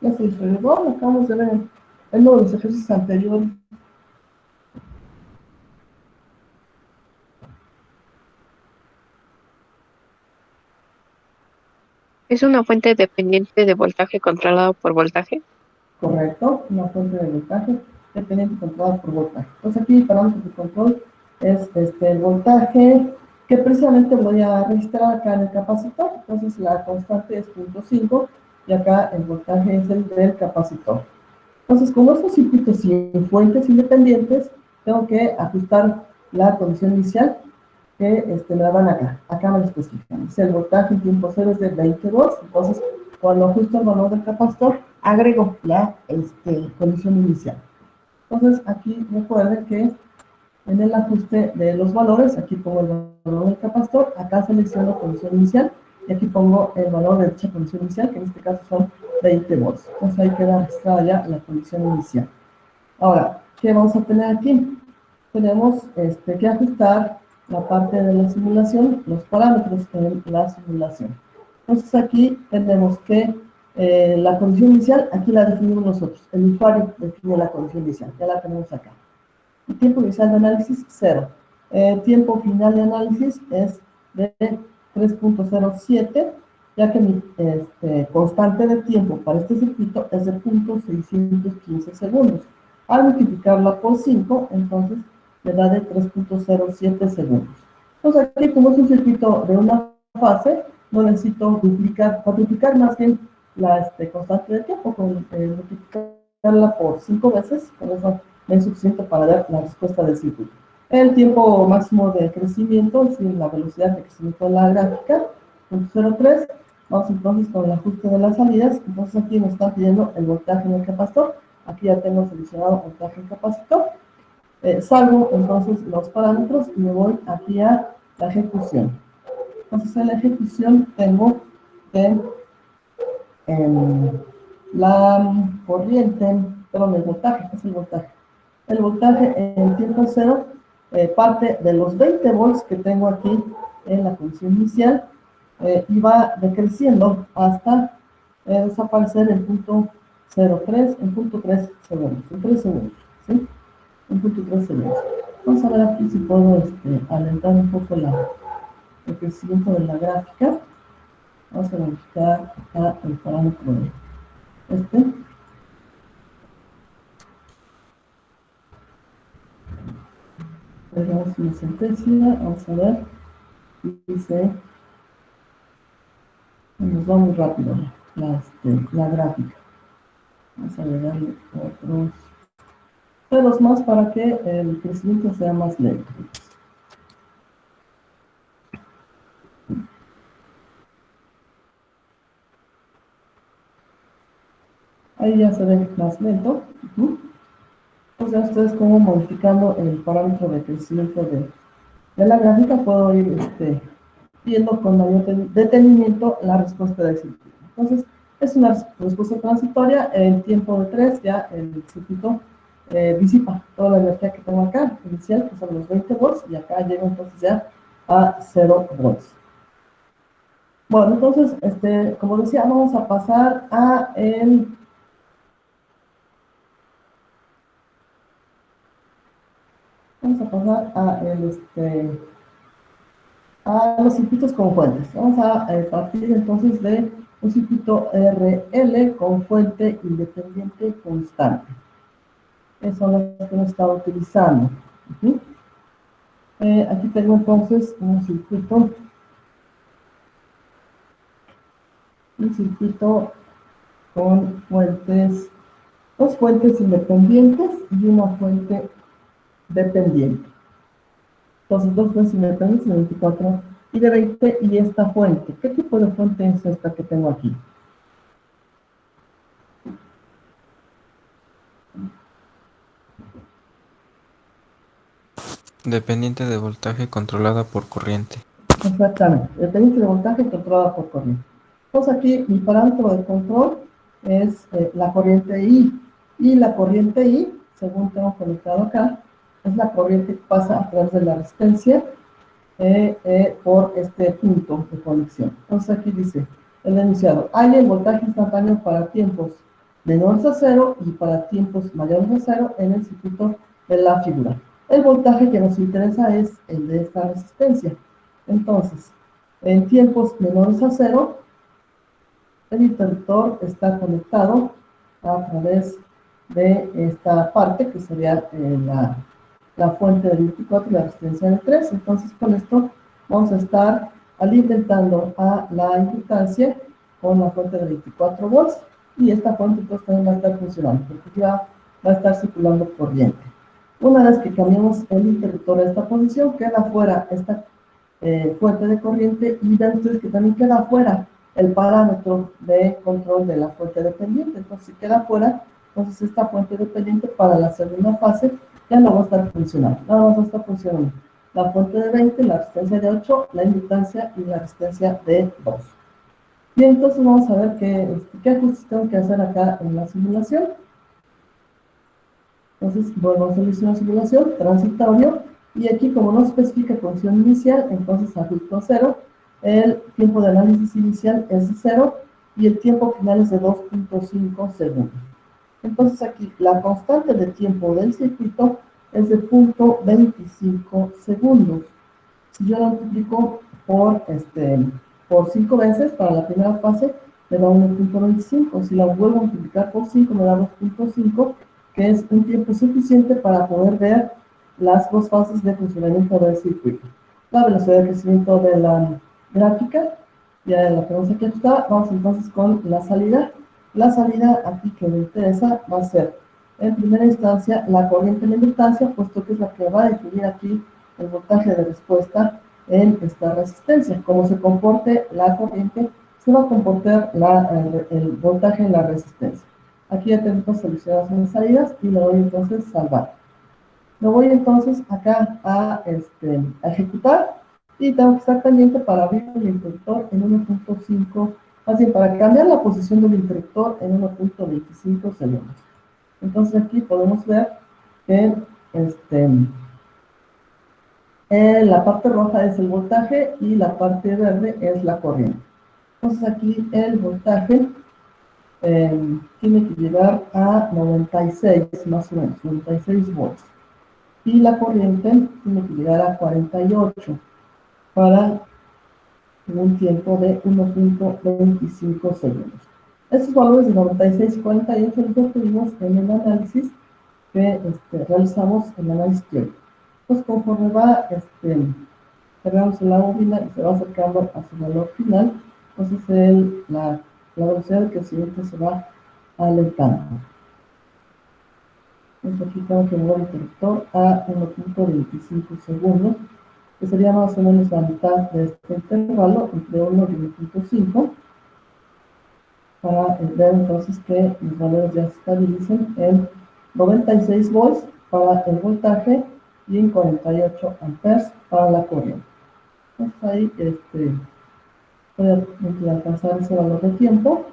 Ya se desreguló, lo acabamos de ver en uno de los ejercicios anteriores. ¿Es una fuente dependiente de voltaje controlado por voltaje? Correcto, una fuente de voltaje dependiente controlada por voltaje. Entonces aquí el parámetro de control es el voltaje que precisamente voy a registrar acá en el capacitor. Entonces la constante es 0.5 y acá el voltaje es el del capacitor. Entonces, como estos circuitos sin fuentes independientes, tengo que ajustar la condición inicial que me la dan acá. Acá me lo especifican. Si el voltaje en tiempo cero es de 20 volts, entonces cuando ajusto el valor del capacitor, agrego la condición inicial. Entonces, aquí recuerden que en el ajuste de los valores, aquí pongo el valor del capacitor, acá selecciono condición inicial, y aquí pongo el valor de dicha condición inicial, que en este caso son 20 volts. Entonces ahí queda registrada ya la condición inicial. Ahora, ¿qué vamos a tener aquí? Tenemos que ajustar la parte de la simulación, los parámetros en la simulación. Entonces aquí tenemos que la condición inicial, aquí la definimos nosotros. El usuario define la condición inicial, ya la tenemos acá. El tiempo inicial de análisis, 0. Tiempo final de análisis es de 3.07, ya que mi constante de tiempo para este circuito es de 0.615 segundos. Al multiplicarla por 5, entonces me da de 3.07 segundos. Entonces aquí, como es un circuito de una fase, no necesito duplicar más bien la constante de tiempo, con multiplicarla por 5 veces, con eso es suficiente para dar la respuesta del circuito. El tiempo máximo de crecimiento, es decir, la velocidad de crecimiento de la gráfica, 0.03. Vamos entonces con el ajuste de las salidas. Entonces aquí me están pidiendo el voltaje en el capacitor. Aquí ya tengo seleccionado voltaje en capacitor. Salvo entonces los parámetros y me voy aquí a la ejecución. Entonces en la ejecución tengo que la corriente, perdón, el voltaje, ¿qué es el voltaje? El voltaje en tiempo cero parte de los 20 volts que tengo aquí en la condición inicial y va decreciendo hasta desaparecer en punto 03, en punto 3 segundos, en 3 segundos, ¿sí? En punto 3 segundos. Vamos a ver aquí si puedo alentar un poco el crecimiento de la gráfica. Vamos a verificar acá el parámetro de Dejamos una sentencia, vamos a ver, dice, nos va muy rápido la gráfica. Vamos a agregarle otros ceros más para que el crecimiento sea más lento. Ahí ya se ve más lento. Entonces, ustedes como modificando el parámetro de crecimiento de la gráfica, puedo ir viendo con mayor detenimiento la respuesta del circuito. Entonces, es una respuesta transitoria. En tiempo de 3 ya el circuito disipa toda la energía que tengo acá, inicial, que son los 20 volts, y acá llego entonces ya a 0 volts. Bueno, entonces, como decía, vamos a pasar a a los circuitos con fuentes. Vamos a partir entonces de un circuito RL con fuente independiente constante. Esas son las que hemos estado utilizando. Aquí tengo entonces un circuito con fuentes, dos fuentes independientes y una fuente dependiente. Entonces, dos fuentes independientes de 24 y de 20, y esta fuente. ¿Qué tipo de fuente es esta que tengo aquí? Dependiente de voltaje controlada por corriente. Exactamente, dependiente de voltaje controlada por corriente. Entonces aquí mi parámetro de control es la corriente I. Y la corriente I, según tengo conectado acá, es la corriente que pasa a través de la resistencia por este punto de conexión. Entonces aquí dice el enunciado: hay el voltaje instantáneo para tiempos menores a cero y para tiempos mayores a cero en el circuito de la figura. El voltaje que nos interesa es el de esta resistencia. Entonces, en tiempos menores a cero, el interruptor está conectado a través de esta parte que sería la fuente de 24 y la resistencia de 3. Entonces, con esto vamos a estar alimentando a la inductancia con la fuente de 24 volts y esta fuente pues también va a estar funcionando porque ya va a estar circulando corriente. Una vez que cambiamos el interruptor a esta posición, queda fuera esta fuente de corriente y ven ustedes que también queda fuera el parámetro de control de la fuente dependiente. Entonces, si queda fuera, entonces esta fuente dependiente para la segunda fase ya no va a estar funcionando. Nada más va a estar funcionando la fuente de 20, la resistencia de 8, la inductancia y la resistencia de 2. Y entonces vamos a ver qué ajustes tengo que hacer acá en la simulación. Entonces, vuelvo a hacer una simulación, transitorio, y aquí como no especifica función inicial, entonces ajusto 0, el tiempo de análisis inicial es de 0, y el tiempo final es de 2.5 segundos. Entonces aquí, la constante de tiempo del circuito es de 0.25 segundos. Si yo lo multiplico por 5 veces para la primera fase, me da 1.25. Si la vuelvo a multiplicar por 5, me da 2.5, que es un tiempo suficiente para poder ver las dos fases de funcionamiento del circuito. La velocidad de crecimiento de la gráfica, ya la tenemos aquí ajustada. Vamos entonces con la salida. La salida aquí que me interesa va a ser, en primera instancia, la corriente en la inductancia, puesto que es la que va a definir aquí el voltaje de respuesta en esta resistencia. Como se comporte la corriente, se va a comportar el voltaje en la resistencia. Aquí ya tenemos seleccionadas mis salidas y lo voy entonces a salvar. Lo voy entonces acá a ejecutar y tengo que estar pendiente para abrir el interruptor en 1.5, más bien para cambiar la posición del interruptor en 1.25 segundos. Entonces aquí podemos ver que la parte roja es el voltaje y la parte verde es la corriente. Entonces aquí el voltaje tiene que llegar a 96, más o menos, 96 volts. Y la corriente tiene que llegar a 48 para un tiempo de 1.25 segundos. Estos valores de 96 y 48 los obtuvimos en el análisis que realizamos en el análisis teórico. Pues conforme va cerramos la bobina y se va acercando a su valor final, entonces la velocidad de crecimiento se va alentando. Entonces aquí tengo que mover el interruptor a 1.25 segundos, que sería más o menos la mitad de este intervalo, entre 1 y 1.5, para ver entonces que los valores ya se estabilicen en 96 volts para el voltaje y en 48 amperes para la corriente. Entonces ahí voy a alcanzar ese valor de tiempo.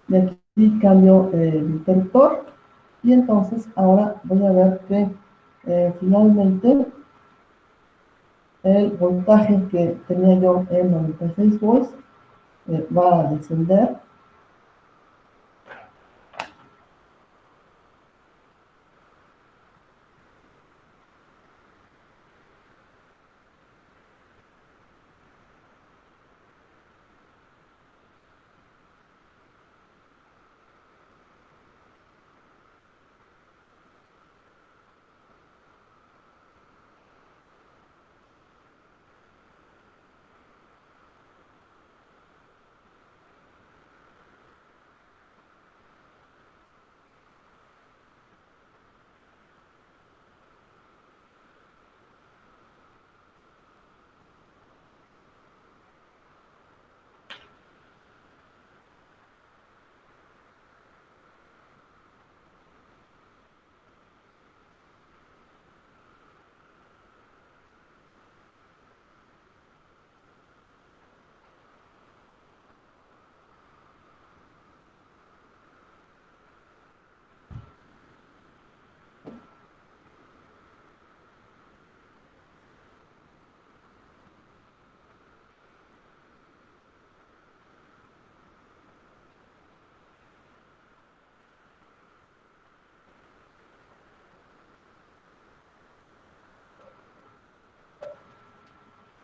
De aquí cambio el interruptor y entonces ahora voy a ver que finalmente el voltaje que tenía yo en 96 volts va a descender.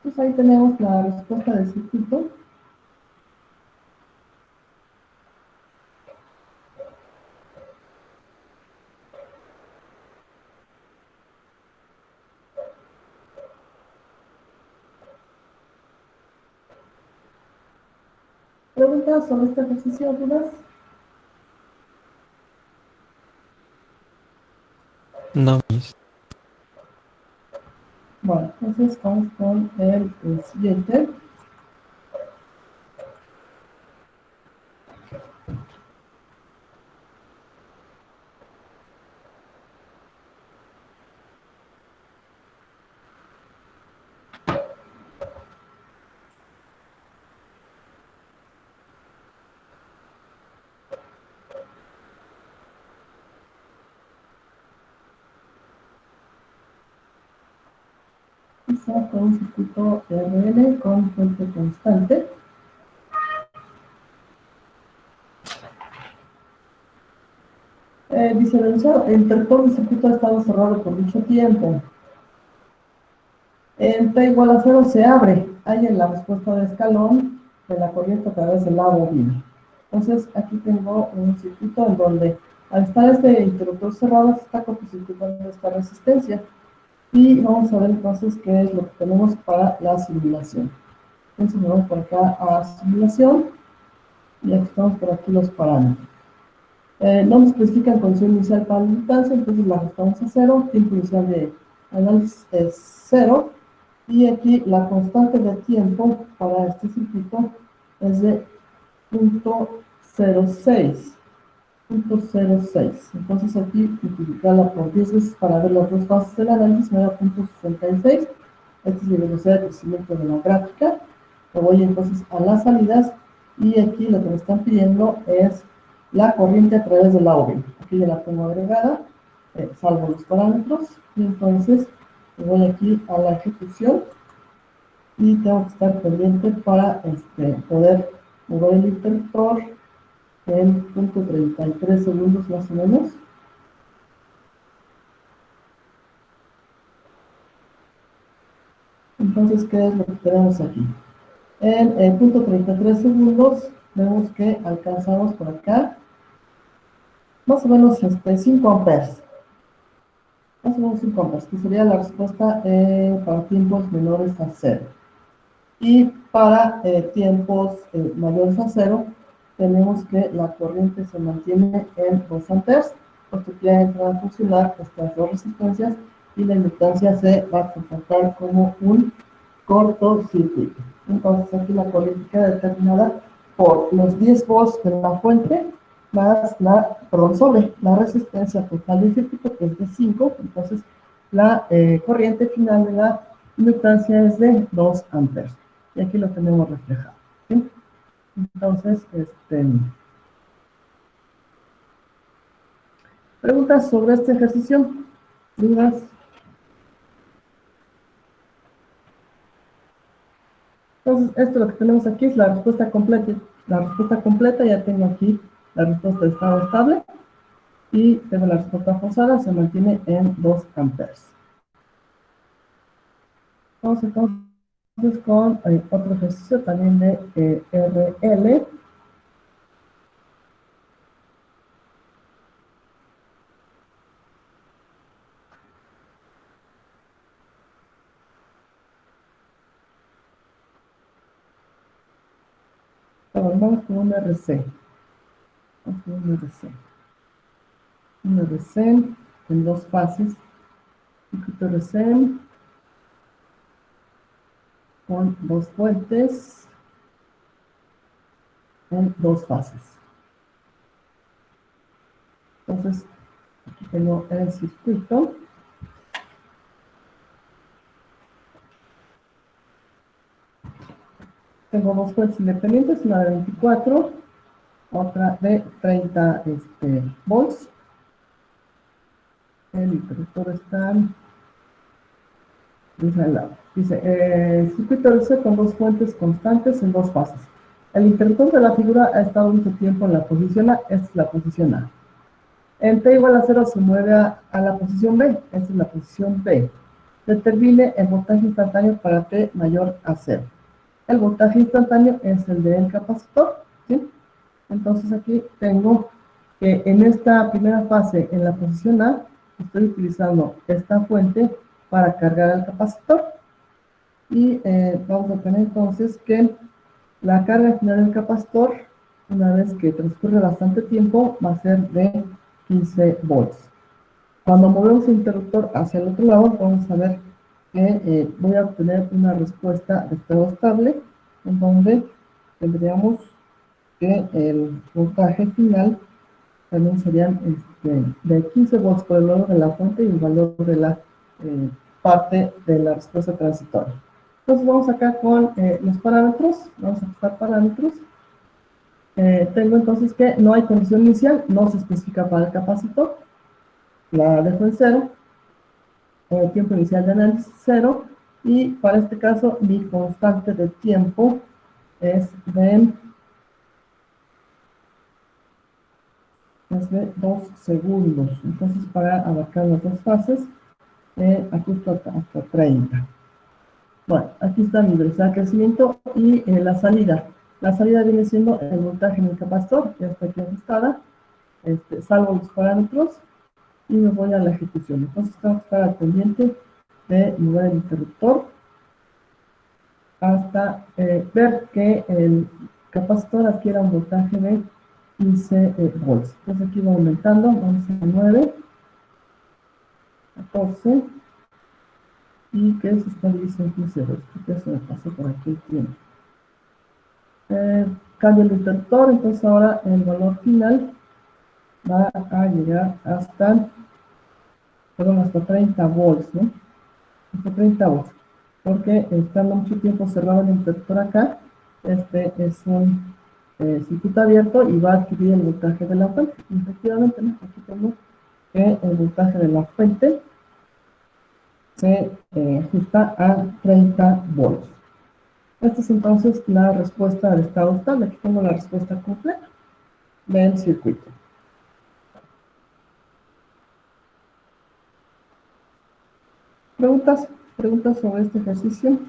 Pues ahí tenemos la respuesta del circuito. ¿Preguntas sobre este ejercicio, dudas? No, Miss. Bueno, entonces vamos con el siguiente. Está con un circuito RL con fuente constante. Dice, el interruptor del circuito ha estado cerrado por mucho tiempo. En T igual a 0 se abre. Hay en la respuesta de escalón de la corriente a través de la bobina. Entonces, aquí tengo un circuito en donde, al estar este interruptor cerrado, se está cortocircuitando esta resistencia. Y vamos a ver entonces qué es lo que tenemos para la simulación. Entonces, vamos por acá a simulación. Y aquí estamos por aquí los parámetros. No nos especifican condición inicial para la inductancia, entonces la ajustamos a 0. Tiempo inicial de análisis es 0. Y aquí la constante de tiempo para este circuito es de 0.06. Entonces aquí multiplicarla por 10 veces para ver las dos fases del análisis me da 0.66. Esta es la velocidad de crecimiento de la gráfica. Me voy entonces a las salidas y aquí lo que me están pidiendo es la corriente a través del OB. Aquí ya la tengo agregada, salvo los parámetros, y entonces me voy aquí a la ejecución y tengo que estar pendiente para poder mover el interruptor en 33 segundos más o menos. Entonces, ¿qué es lo que tenemos aquí? En 33 segundos vemos que alcanzamos por acá más o menos 5 amperes. Más o menos 5 amperes, que sería la respuesta para tiempos menores a 0. Y para tiempos mayores a 0, tenemos que la corriente se mantiene en 2 amperes, puesto que ya entran a funcionar estas dos resistencias y la inductancia se va a comportar como un cortocircuito. Entonces aquí la corriente queda determinada por los 10 volts de la fuente más sobre la resistencia total del circuito, que es de 5. Entonces la corriente final de la inductancia es de 2 amperes. Y aquí lo tenemos reflejado. ¿Sí? Entonces, ¿preguntas sobre este ejercicio? ¿Dudas? Entonces, esto lo que tenemos aquí es la respuesta completa. La respuesta completa, ya tengo aquí la respuesta de estado estable. Y tengo la respuesta forzada, se mantiene en 2 amperes. Vamos entonces con otro ejercicio también de RL. Vamos con un RC. Vamos con un RC. Un RC en 2 fases. Circuito RC con 2 fuentes en 2 fases. Entonces, aquí tengo el circuito. Tengo 2 fuentes independientes, una de 24, otra de 30 volts. El interruptor está al lado. Dice, circuito RC con 2 fuentes constantes en 2 fases. El interruptor de la figura ha estado mucho tiempo en la posición A, esta es la posición A. En T igual a 0 se mueve a la posición B, esta es la posición B. determine el voltaje instantáneo para T mayor a 0. El voltaje instantáneo es el del capacitor, ¿sí? Entonces aquí tengo que en esta primera fase, en la posición A, estoy utilizando esta fuente para cargar el capacitor. Y vamos a tener entonces que la carga final del capacitor, una vez que transcurre bastante tiempo, va a ser de 15 volts. Cuando movemos el interruptor hacia el otro lado, vamos a ver que voy a obtener una respuesta de estado estable, en donde tendríamos que el voltaje final también serían de 15 volts por el valor de la fuente y el valor de la parte de la respuesta transitoria. Entonces vamos acá con los parámetros, vamos a ajustar parámetros. Tengo entonces que no hay condición inicial, no se especifica para el capacitor, la dejo en 0, el tiempo inicial de análisis 0, y para este caso mi constante de tiempo es de 2 segundos. Entonces, para abarcar las dos fases, ajusto hasta 30. Bueno, aquí está mi velocidad de crecimiento y la salida. La salida viene siendo el voltaje en el capacitor, ya está aquí ajustada. Salvo los parámetros y me voy a la ejecución. Entonces, tengo que estar al pendiente de mover el interruptor hasta ver que el capacitor adquiera un voltaje de 15 volts. Entonces aquí va aumentando, vamos a 9, 14, y que se estabilice en 15 volts, porque eso me pasó por aquí el tiempo. Cambio el interruptor, entonces ahora el valor final va a llegar hasta 30 volts, ¿no? Hasta 30 volts, porque estando mucho tiempo cerrado el interruptor acá, este es un circuito abierto y va a adquirir el voltaje de la fuente. Efectivamente, ¿no? Aquí tengo que el voltaje de la fuente se ajusta a 30 volts. Esta es entonces la respuesta del estado estable. Aquí tengo la respuesta completa del circuito. ¿Preguntas? ¿Preguntas sobre este ejercicio?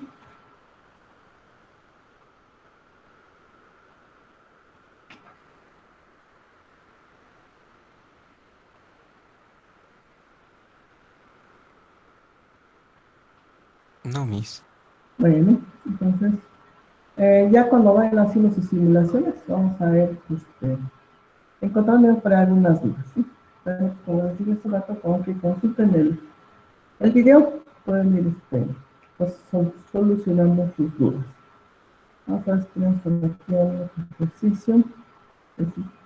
No, Miss. Bueno, entonces, ya cuando vayan haciendo sus simulaciones, vamos a ver, encontrando para algunas dudas, ¿sí? Pero, como les dije hace rato, como que consulten el video, pueden ir pues, solucionando sus dudas. Vamos a ver si tenemos por aquí otro ejercicio.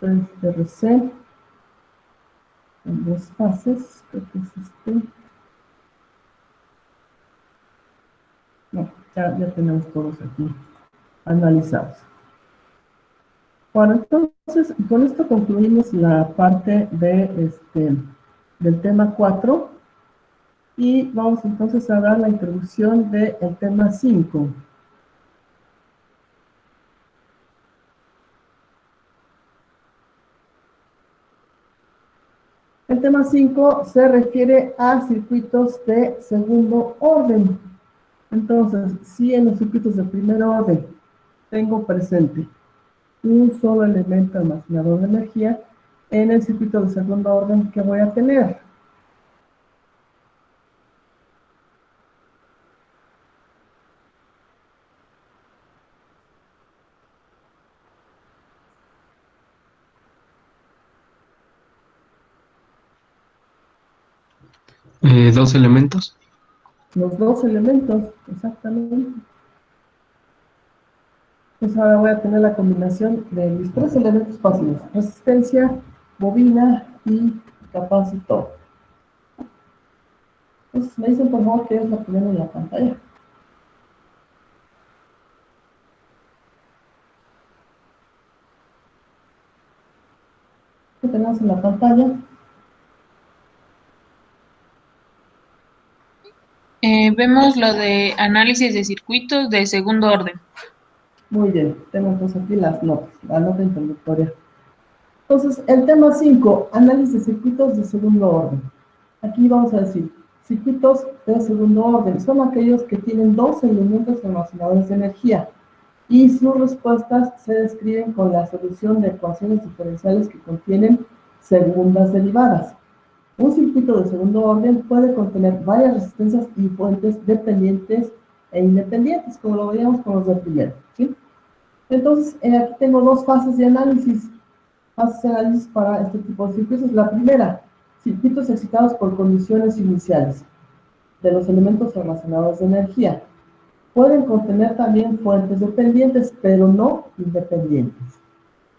El RC en dos fases, creo que es No, ya tenemos todos aquí analizados. Bueno, entonces, con esto concluimos la parte de del tema 4 y vamos entonces a dar la introducción del tema 5. El tema 5 se refiere a circuitos de segundo orden. Entonces, si en los circuitos de primer orden tengo presente un solo elemento almacenador de energía, en el circuito de segundo orden, ¿qué voy a tener? Dos elementos. Los dos elementos, exactamente. Pues ahora voy a tener la combinación de mis tres elementos fáciles: resistencia, bobina y capacitor. Entonces me dicen por favor qué es lo que ven en la pantalla. ¿Qué tenemos en la pantalla? Vemos lo de análisis de circuitos de segundo orden. Muy bien, tengo entonces aquí las notas, la nota introductoria. Entonces, el tema 5, análisis de circuitos de segundo orden. Aquí vamos a decir, circuitos de segundo orden son aquellos que tienen dos elementos almacenadores de energía y sus respuestas se describen con la solución de ecuaciones diferenciales que contienen segundas derivadas. Un circuito de segundo orden puede contener varias resistencias y fuentes dependientes e independientes, como lo veíamos con los de primero, ¿sí? Entonces, aquí tengo dos fases de análisis. Fases de análisis para este tipo de circuitos. La primera, circuitos excitados por condiciones iniciales de los elementos almacenadores de energía. Pueden contener también fuentes dependientes, pero no independientes.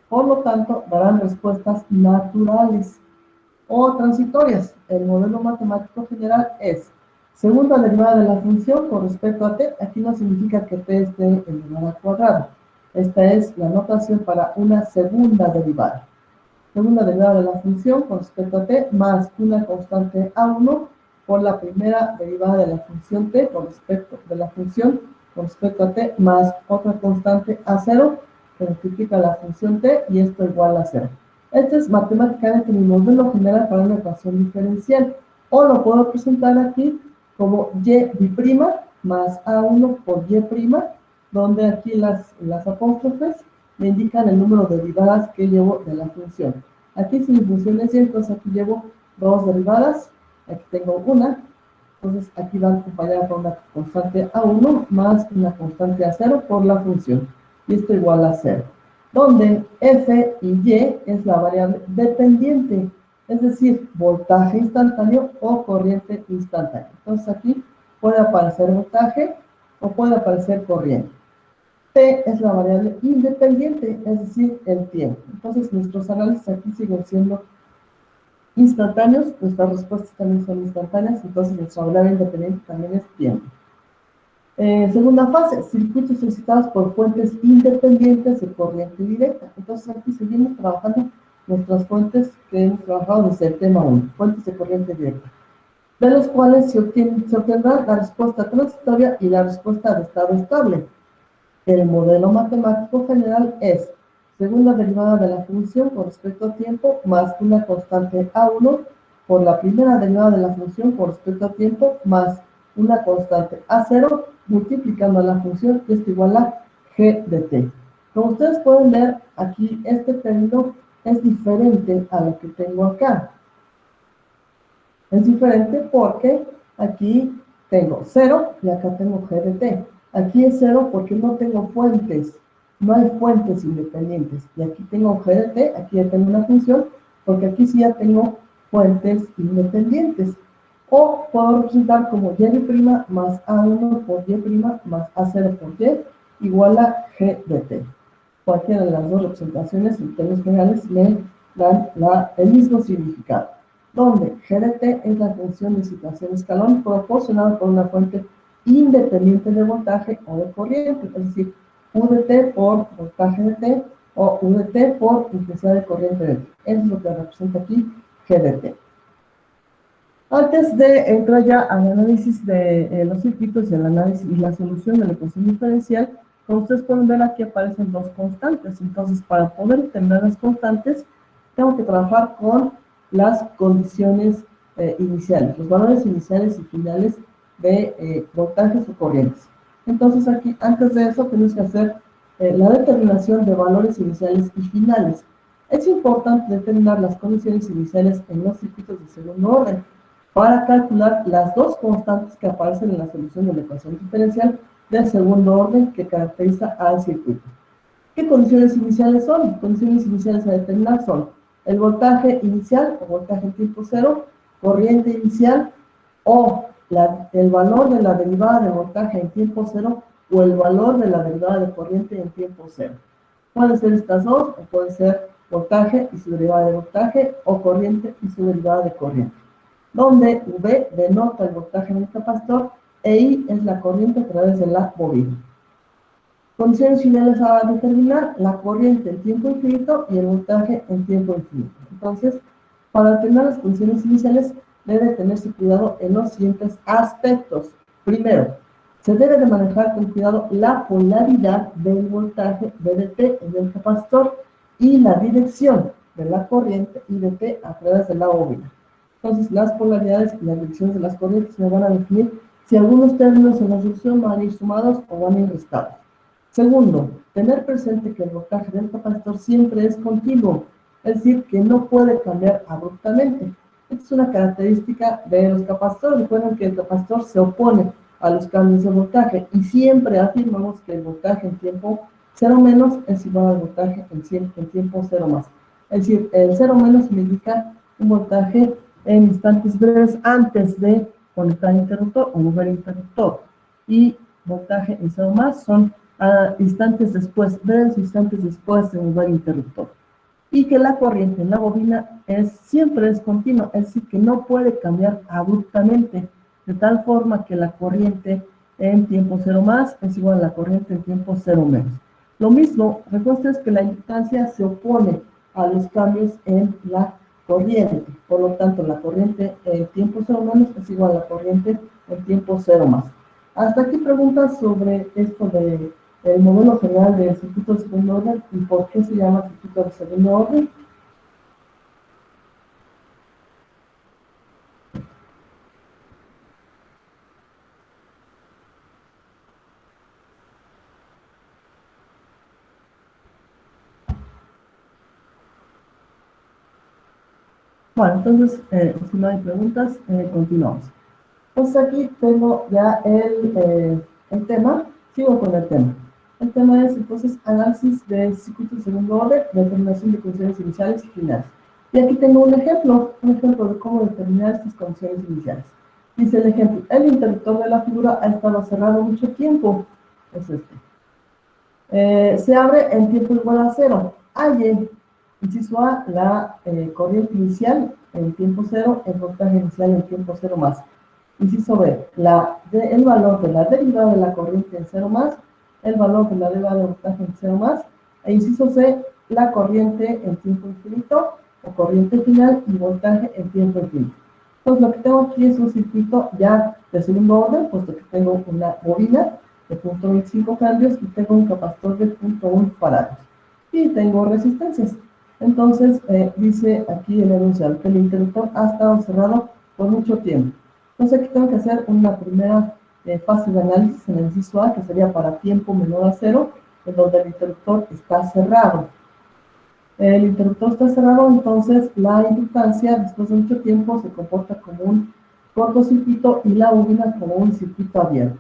Por lo tanto, darán respuestas naturales o transitorias. El modelo matemático general es segunda derivada de la función con respecto a t. Aquí no significa que t esté elevado al cuadrado. Esta es la notación para una segunda derivada. Segunda derivada de la función con respecto a t más una constante a1 por la primera derivada de la función t con respecto de la función con respecto a t más otra constante a0 que multiplica la función t y esto igual a 0. Este es matemáticamente mi modelo general para una ecuación diferencial, o lo puedo presentar aquí como y' más a1 por y', donde aquí las apóstrofes me indican el número de derivadas que llevo de la función. Aquí si mi función es y, entonces aquí llevo dos derivadas, aquí tengo una, entonces aquí va acompañada por una constante a1 más una constante a0 por la función, y esto igual a 0. Donde f y y es la variable dependiente, es decir, voltaje instantáneo o corriente instantánea. Entonces aquí puede aparecer voltaje o puede aparecer corriente. T es la variable independiente, es decir, el tiempo. Entonces nuestros análisis aquí siguen siendo instantáneos, nuestras respuestas también son instantáneas, entonces nuestra variable independiente también es tiempo. Segunda fase, circuitos excitados por fuentes independientes de corriente directa. Entonces aquí seguimos trabajando nuestras fuentes que hemos trabajado desde el tema 1, fuentes de corriente directa, de los cuales se obtendrá la respuesta transitoria y la respuesta de estado estable. El modelo matemático general es segunda derivada de la función con respecto a tiempo más una constante a1 por la primera derivada de la función con respecto a tiempo más una constante a0 multiplicando la función, y esto igual a g de t. Como ustedes pueden ver, aquí este término es diferente a lo que tengo acá. Es diferente porque aquí tengo 0 y acá tengo g de t. Aquí es 0 porque no tengo fuentes, no hay fuentes independientes. Y aquí tengo g de t, aquí ya tengo una función, porque aquí sí ya tengo fuentes independientes. O puedo representar como y' más a1 por y' más a0 por y igual a g de t. Cualquiera de las dos representaciones en términos generales me dan el mismo significado, donde g de t es la función de excitación escalón proporcionada por una fuente independiente de voltaje o de corriente, es decir, u de t por voltaje de t o u de t por intensidad de corriente de t. Eso es lo que representa aquí g de t. Antes de entrar ya al análisis de los circuitos y el análisis y la solución de la ecuación diferencial, como ustedes pueden ver, aquí aparecen dos constantes. Entonces, para poder obtener las constantes, tengo que trabajar con las condiciones iniciales, los valores iniciales y finales de voltajes o corrientes. Entonces, aquí, antes de eso, tenemos que hacer la determinación de valores iniciales y finales. Es importante determinar las condiciones iniciales en los circuitos de segundo orden para calcular las dos constantes que aparecen en la solución de la ecuación diferencial del segundo orden que caracteriza al circuito. ¿Qué condiciones iniciales son? Condiciones iniciales a determinar son el voltaje inicial o voltaje en tiempo cero, corriente inicial o el valor de la derivada de voltaje en tiempo cero o el valor de la derivada de corriente en tiempo cero. Pueden ser estas dos o puede ser voltaje y su derivada de voltaje o corriente y su derivada de corriente, donde V denota el voltaje en el capacitor e I es la corriente a través de la bobina. Condiciones finales a determinar: la corriente en tiempo infinito y el voltaje en tiempo infinito. Entonces, para determinar las condiciones iniciales, debe tenerse cuidado en los siguientes aspectos. Primero, se debe de manejar con cuidado la polaridad del voltaje V de T en el capacitor y la dirección de la corriente I de T a través de la bobina. Entonces, las polaridades y las direcciones de las corrientes me van a definir si algunos términos en la solución van a ir sumados o van a ir restados. Segundo, tener presente que el voltaje del capacitor siempre es continuo, es decir, que no puede cambiar abruptamente. Esta es una característica de los capacitores. Recuerden que el capacitor se opone a los cambios de voltaje y siempre afirmamos que el voltaje en tiempo 0 menos es igual al voltaje en tiempo 0 más. Es decir, el 0 menos me indica un voltaje en instantes breves antes de conectar el interruptor o mover el interruptor. Y voltaje en 0 más son instantes después, breves instantes después de mover el interruptor. Y que la corriente en la bobina siempre es continua, es decir, que no puede cambiar abruptamente, de tal forma que la corriente en tiempo 0 más es igual a la corriente en tiempo 0 menos. Lo mismo, recuerden que la inductancia se opone a los cambios en la corriente, por lo tanto la corriente en tiempo 0 menos es igual a la corriente en tiempo 0 más. Hasta aquí preguntas sobre esto de el modelo general del circuito de segundo orden y por qué se llama circuito de segundo orden. Bueno, entonces, si no hay preguntas, continuamos. Entonces aquí tengo ya el tema, sigo con el tema. El tema es entonces análisis de circuitos de segundo orden, determinación de condiciones iniciales y finales. Y aquí tengo un ejemplo de cómo determinar estas condiciones iniciales. Dice el ejemplo, el interruptor de la figura ha estado cerrado mucho tiempo, es este. Se abre en tiempo igual a 0. Halle, inciso A, la corriente inicial en tiempo 0, el voltaje inicial en tiempo 0 más. Inciso B, el valor de la derivada de la corriente en 0 más, el valor de la derivada del voltaje en 0 más, e inciso C, la corriente en tiempo infinito, o corriente final, y voltaje en tiempo infinito. Entonces, lo que tengo aquí es un circuito ya de segundo orden, puesto que tengo una bobina de 0.25 cambios y tengo un capacitor de 0.1 farados. Y tengo resistencias. Entonces, dice aquí el enunciado que el interruptor ha estado cerrado por mucho tiempo. Entonces aquí tengo que hacer una primera fase de análisis en el inciso A, que sería para tiempo menor a 0, en donde el interruptor está cerrado. El interruptor está cerrado, entonces la inductancia después de mucho tiempo se comporta como un cortocircuito y la bobina como un circuito abierto.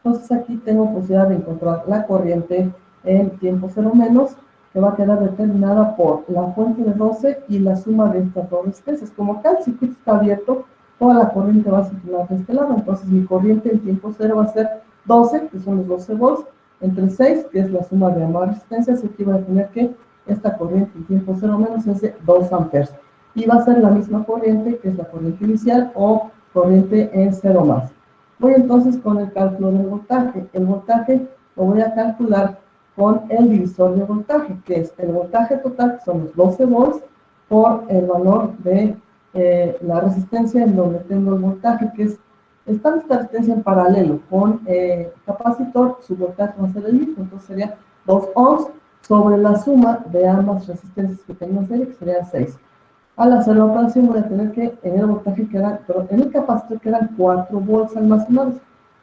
Entonces aquí tengo posibilidad de encontrar la corriente en tiempo 0 menos, que va a quedar determinada por la fuente de 12 y la suma de estas dos resistencias. Como acá el circuito está abierto, toda la corriente va a circular de este lado, entonces mi corriente en tiempo 0 va a ser 12, que son los 12 volts, entre 6, que es la suma de ambas resistencias, y aquí voy a tener que esta corriente en tiempo 0 menos es de 2 amperes. Y va a ser la misma corriente, que es la corriente inicial, o corriente en 0 más. Voy entonces con el cálculo del voltaje. El voltaje lo voy a calcular con el divisor de voltaje, que es el voltaje total, que son los 12 volts, por el valor de la resistencia en donde tengo el voltaje, que es esta resistencia en paralelo con capacitor, su voltaje va a ser el mismo, entonces sería 2 ohms sobre la suma de ambas resistencias que tengo en serie, que serían 6. Al hacer la operación voy a tener que en el voltaje en el capacitor quedan 4 volts almacenados,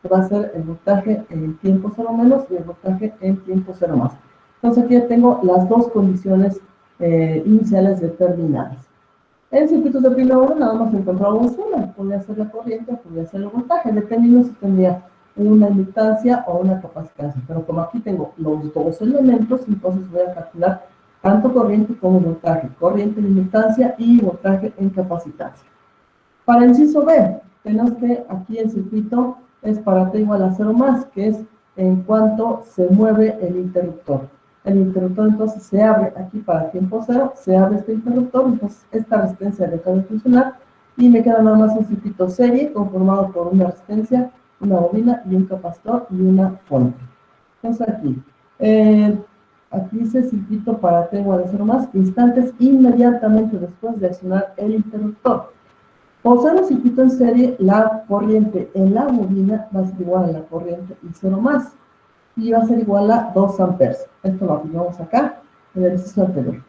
que va a ser el voltaje en tiempo 0 menos y el voltaje en tiempo 0 más. Entonces aquí ya tengo las dos condiciones iniciales determinadas. En circuitos de primer orden nada más encontramos una, podría ser la corriente o podría ser el voltaje, dependiendo si tendría una inductancia o una capacitancia. Pero como aquí tengo los dos elementos, entonces voy a calcular tanto corriente como voltaje, corriente en inductancia y voltaje en capacitancia. Para el inciso B, tenemos que aquí el circuito es para T igual a 0 más, que es en cuanto se mueve el interruptor. El interruptor entonces se abre aquí para tiempo 0, se abre este interruptor, entonces esta resistencia deja de funcionar y me queda nada más un circuito serie conformado por una resistencia, una bobina y un capacitor y una fuente. Entonces aquí dice circuito para T igual a 0 más, instantes inmediatamente después de accionar el interruptor. Por ser un circuito en serie, la corriente en la bobina va a ser igual a la corriente y 0 más. Y va a ser igual a 2 amperes. Esto lo aplicamos acá, en el ejercicio anterior.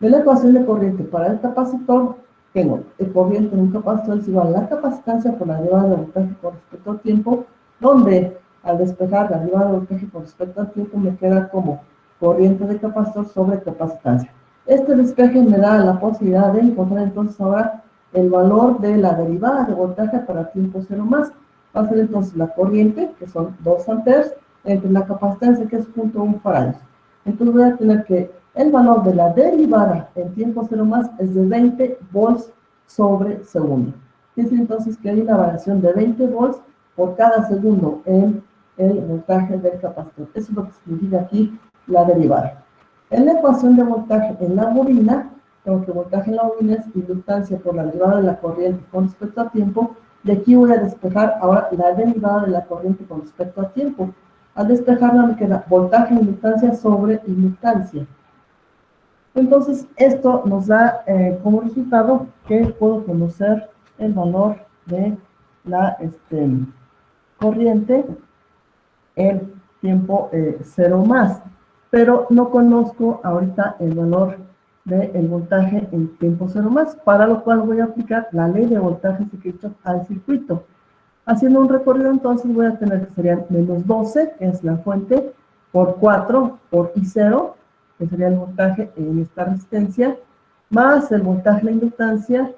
De la ecuación de corriente para el capacitor, tengo el corriente en un capacitor es igual a la capacitancia por la derivada de voltaje con respecto al tiempo, donde al despejar la derivada de voltaje con respecto al tiempo me queda como corriente de capacitor sobre capacitancia. Este despeje me da la posibilidad de encontrar entonces ahora el valor de la derivada de voltaje para tiempo 0 más. Va a ser entonces la corriente, que son 2 amperes, entre la capacitancia, que es 0.1 farads. Entonces voy a tener que el valor de la derivada en tiempo 0 más es de 20 volts sobre segundo. Es entonces que hay una variación de 20 volts por cada segundo en el voltaje del capacitor. Eso es lo que significa aquí la derivada. En la ecuación de voltaje en la bobina, tengo que voltaje en la bobina es inductancia por la derivada de la corriente con respecto a tiempo. De aquí voy a despejar ahora la derivada de la corriente con respecto a tiempo. Al despejarla me queda voltaje en inductancia sobre inductancia. Entonces, esto nos da como resultado que puedo conocer el valor de la corriente en tiempo 0 más, pero no conozco ahorita el valor del voltaje en tiempo 0 más, para lo cual voy a aplicar la ley de voltajes de Kirchhoff al circuito. Haciendo un recorrido, entonces voy a tener que serían menos 12, que es la fuente, por 4 por I0, que sería el voltaje en esta resistencia, más el voltaje en la inductancia,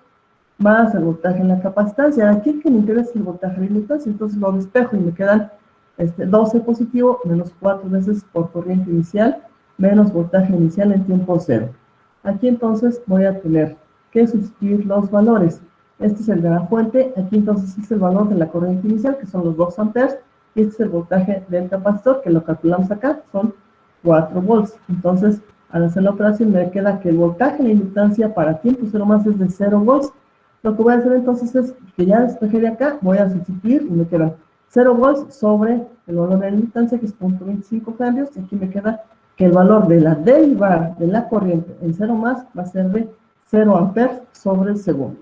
más el voltaje en la capacitancia. Aquí que me interesa el voltaje en la inductancia, entonces lo despejo y me quedan 12 positivo menos 4 veces por corriente inicial, menos voltaje inicial en tiempo 0. Aquí entonces voy a tener que sustituir los valores. Este es el de la fuente, aquí entonces es el valor de la corriente inicial, que son los 2 amperes, y este es el voltaje del capacitor, que lo calculamos acá, son 4 volts. Entonces, al hacer la operación me queda que el voltaje en la inductancia para tiempo 0 más es de 0 volts. Lo que voy a hacer entonces es que ya despejé de acá, voy a sustituir y me queda 0 volts sobre el valor de la inductancia, que es 0.25 cambios, y aquí me queda que el valor de la derivada de la corriente en 0 más va a ser de 0 amperes sobre el segundo.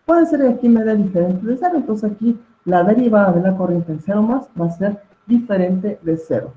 Puede ser que aquí me dé diferente de 0, entonces aquí la derivada de la corriente en 0 más va a ser diferente de 0.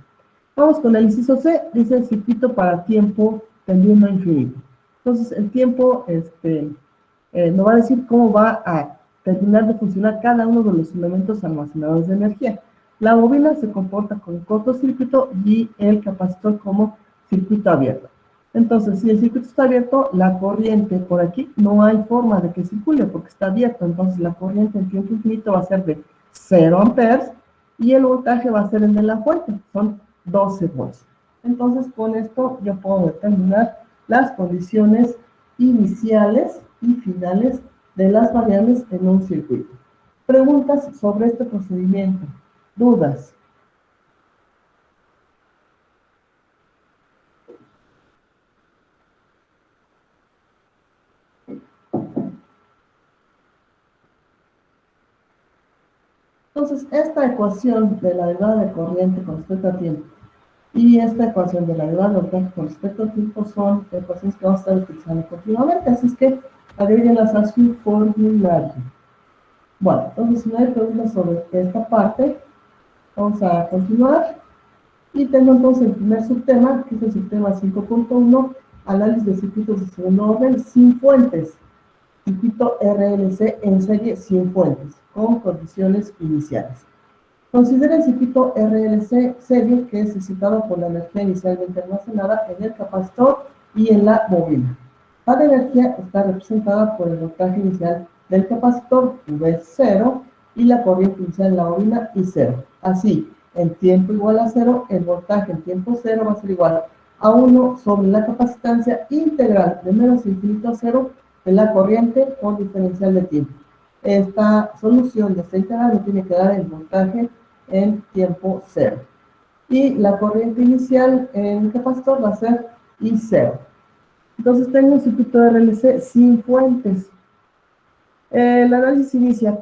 Vamos con el inciso C, dice el circuito para tiempo tendiendo a infinito. Entonces el tiempo nos va a decir cómo va a terminar de funcionar cada uno de los elementos almacenadores de energía. La bobina se comporta como cortocircuito y el capacitor como circuito abierto. Entonces, si el circuito está abierto, la corriente por aquí no hay forma de que circule porque está abierto. Entonces, la corriente en tiempo infinito va a ser de 0 amperes y el voltaje va a ser el de la fuente, son 12 volts. Entonces, con esto yo puedo determinar las condiciones iniciales y finales de las variables en un circuito. Preguntas sobre este procedimiento. ¿Dudas? Entonces, esta ecuación de la derivada de corriente con respecto al tiempo y esta ecuación de la derivada de voltaje con respecto al tiempo son ecuaciones que vamos a estar utilizando continuamente, así es que agréguenlas a su formulario. Bueno, entonces si no hay preguntas sobre esta parte, vamos a continuar. Y tengo entonces el primer subtema, que es el subtema 5.1, análisis de circuitos de segundo orden sin fuentes. Circuito RLC en serie sin fuentes, con condiciones iniciales. Considera el circuito RLC serie, que es excitado por la energía inicialmente almacenada en el capacitor y en la bobina. Cada energía está representada por el voltaje inicial del capacitor, V0, y la corriente inicial en la bobina, I0. Así, en tiempo igual a 0, el voltaje en tiempo 0 va a ser igual a 1 sobre la capacitancia integral de menos infinito a 0 de la corriente por diferencial de tiempo. Esta solución de esta integral me tiene que dar el voltaje en tiempo 0. Y la corriente inicial en el capacitor va a ser I0. Entonces tengo un circuito de RLC sin fuentes. El análisis inicia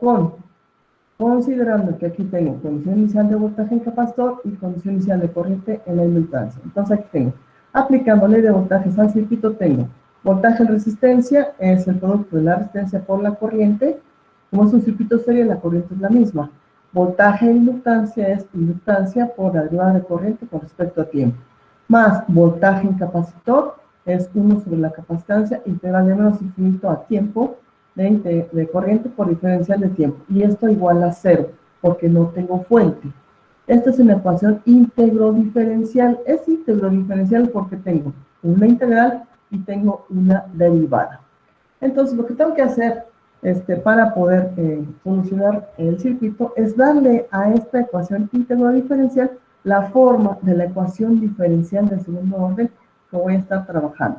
considerando que aquí tengo condición inicial de voltaje en capacitor y condición inicial de corriente en la inductancia. Entonces aquí tengo, aplicando ley de voltajes al circuito, tengo voltaje en resistencia, es el producto de la resistencia por la corriente. Como es un circuito serie, la corriente es la misma. Voltaje en inductancia es inductancia por la derivada de corriente con respecto a tiempo. Más voltaje en capacitor es 1 sobre la capacitancia integral de menos infinito a tiempo de corriente por diferencial de tiempo. Y esto igual a 0, porque no tengo fuente. Esta es una ecuación íntegro diferencial. Es íntegro diferencial porque tengo una integral y tengo una derivada. Entonces, lo que tengo que hacer para poder solucionar el circuito es darle a esta ecuación íntegro diferencial la forma de la ecuación diferencial de segundo orden que voy a estar trabajando.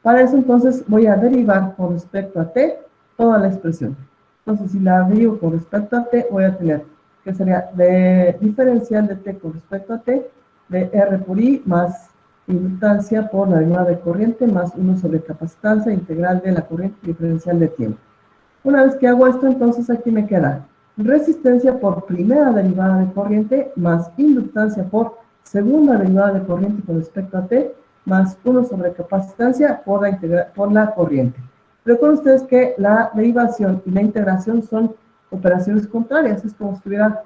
Para eso, entonces, voy a derivar con respecto a t toda la expresión. Entonces, si la derivo con respecto a t, voy a tener que sería de diferencial de t con respecto a t, de R por I más inductancia por la derivada de corriente más 1 sobre capacitancia integral de la corriente diferencial de tiempo. Una vez que hago esto, entonces aquí me queda resistencia por primera derivada de corriente más inductancia por segunda derivada de corriente con respecto a t más 1 sobre capacitancia por la corriente. Recuerden ustedes que la derivación y la integración son operaciones contrarias, es como si estuviera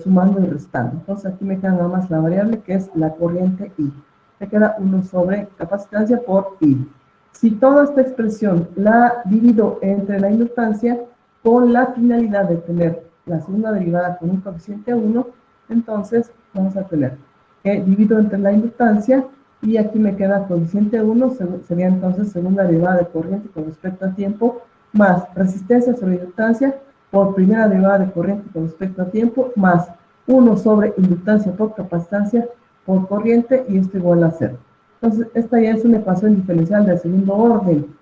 sumando y restando. Entonces aquí me queda nada más la variable que es la corriente I. Me queda 1 sobre capacitancia por I. Si toda esta expresión la divido entre la inductancia con la finalidad de tener la segunda derivada con un coeficiente 1, entonces vamos a tener que divido entre la inductancia y aquí me queda coeficiente 1, sería entonces segunda derivada de corriente con respecto a tiempo, más resistencia sobre inductancia por primera derivada de corriente con respecto a tiempo, más 1 sobre inductancia por capacitancia por corriente, y esto igual a 0. Entonces, esta ya es una ecuación diferencial del segundo orden.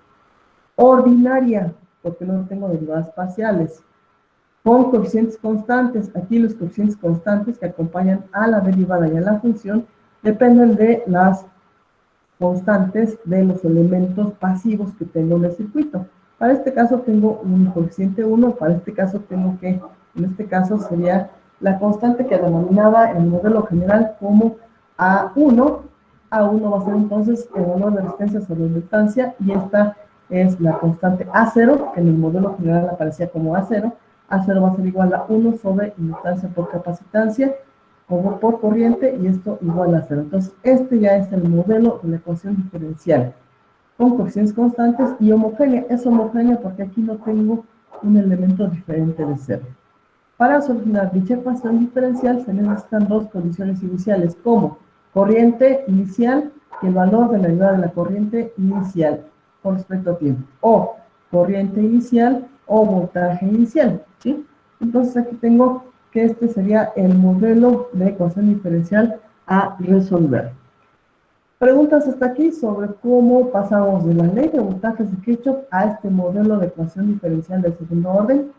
Ordinaria, porque no tengo derivadas parciales. Con coeficientes constantes. Aquí los coeficientes constantes que acompañan a la derivada y a la función dependen de las constantes de los elementos pasivos que tengo en el circuito. Para este caso tengo un coeficiente 1, para este caso tengo que, en este caso sería la constante que denominaba en el modelo general como A1. A1 va a ser entonces el valor de resistencia sobre inductancia, y esta es la constante A0, que en el modelo general aparecía como A0. A0 va a ser igual a 1 sobre inductancia por capacitancia, como por corriente, y esto igual a 0. Entonces, este ya es el modelo de la ecuación diferencial, con coeficientes constantes y homogénea. Es homogénea porque aquí no tengo un elemento diferente de 0. Para solucionar dicha ecuación diferencial se necesitan dos condiciones iniciales, como corriente inicial y el valor de la derivada de la corriente inicial con respecto a tiempo, o corriente inicial o voltaje inicial, ¿sí? Entonces aquí tengo que este sería el modelo de ecuación diferencial a resolver. Preguntas hasta aquí sobre cómo pasamos de la ley de voltajes de Kirchhoff a este modelo de ecuación diferencial del segundo orden.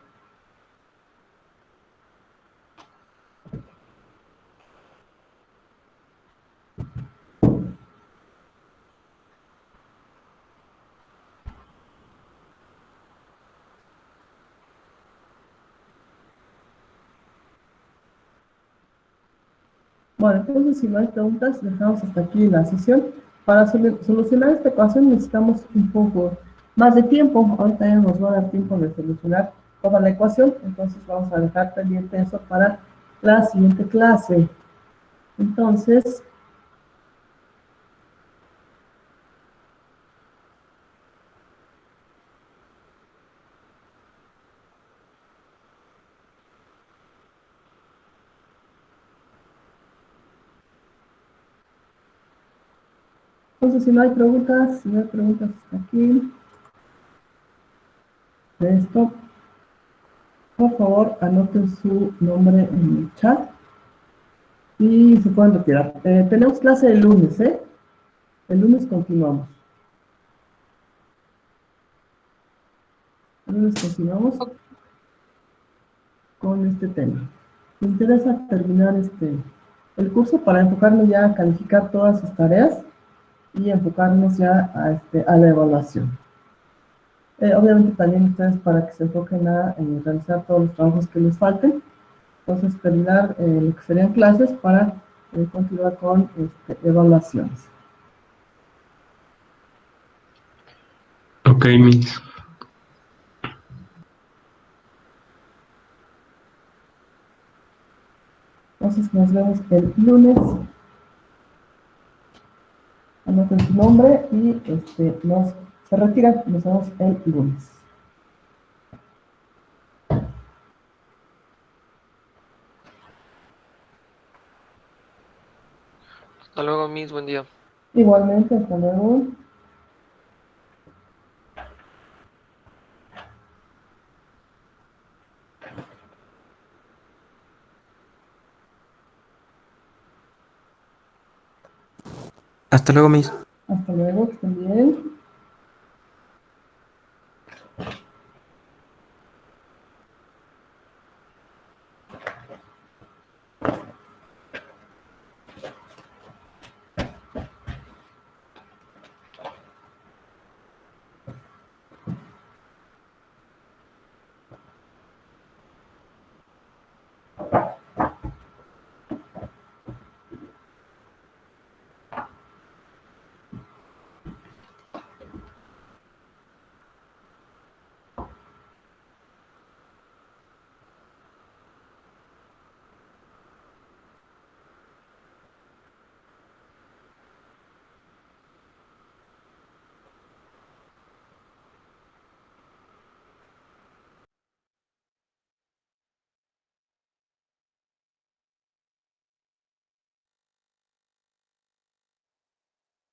Bueno, entonces si no hay preguntas, dejamos hasta aquí la sesión. Para solucionar esta ecuación necesitamos un poco más de tiempo. Ahorita ya nos va a dar tiempo de solucionar toda la ecuación, entonces vamos a dejar pendiente eso para la siguiente clase. Entonces, si no hay preguntas, hasta aquí de esto, por favor anoten su nombre en el chat y se pueden retirar. Tenemos clase el lunes, ¿eh? El lunes continuamos. El lunes continuamos con este tema. Me interesa terminar el curso para enfocarnos ya a calificar todas sus tareas y enfocarnos ya a la evaluación. Obviamente también ustedes para que se enfoquen a realizar todos los trabajos que les falten. Entonces terminar lo que serían clases para continuar con evaluaciones. Ok, Miss. Entonces nos vemos el lunes. Anoten su nombre y se retiran. Nos vemos el lunes. Hasta luego, Miss. Buen día. Igualmente, hasta luego. Hasta luego, Miss.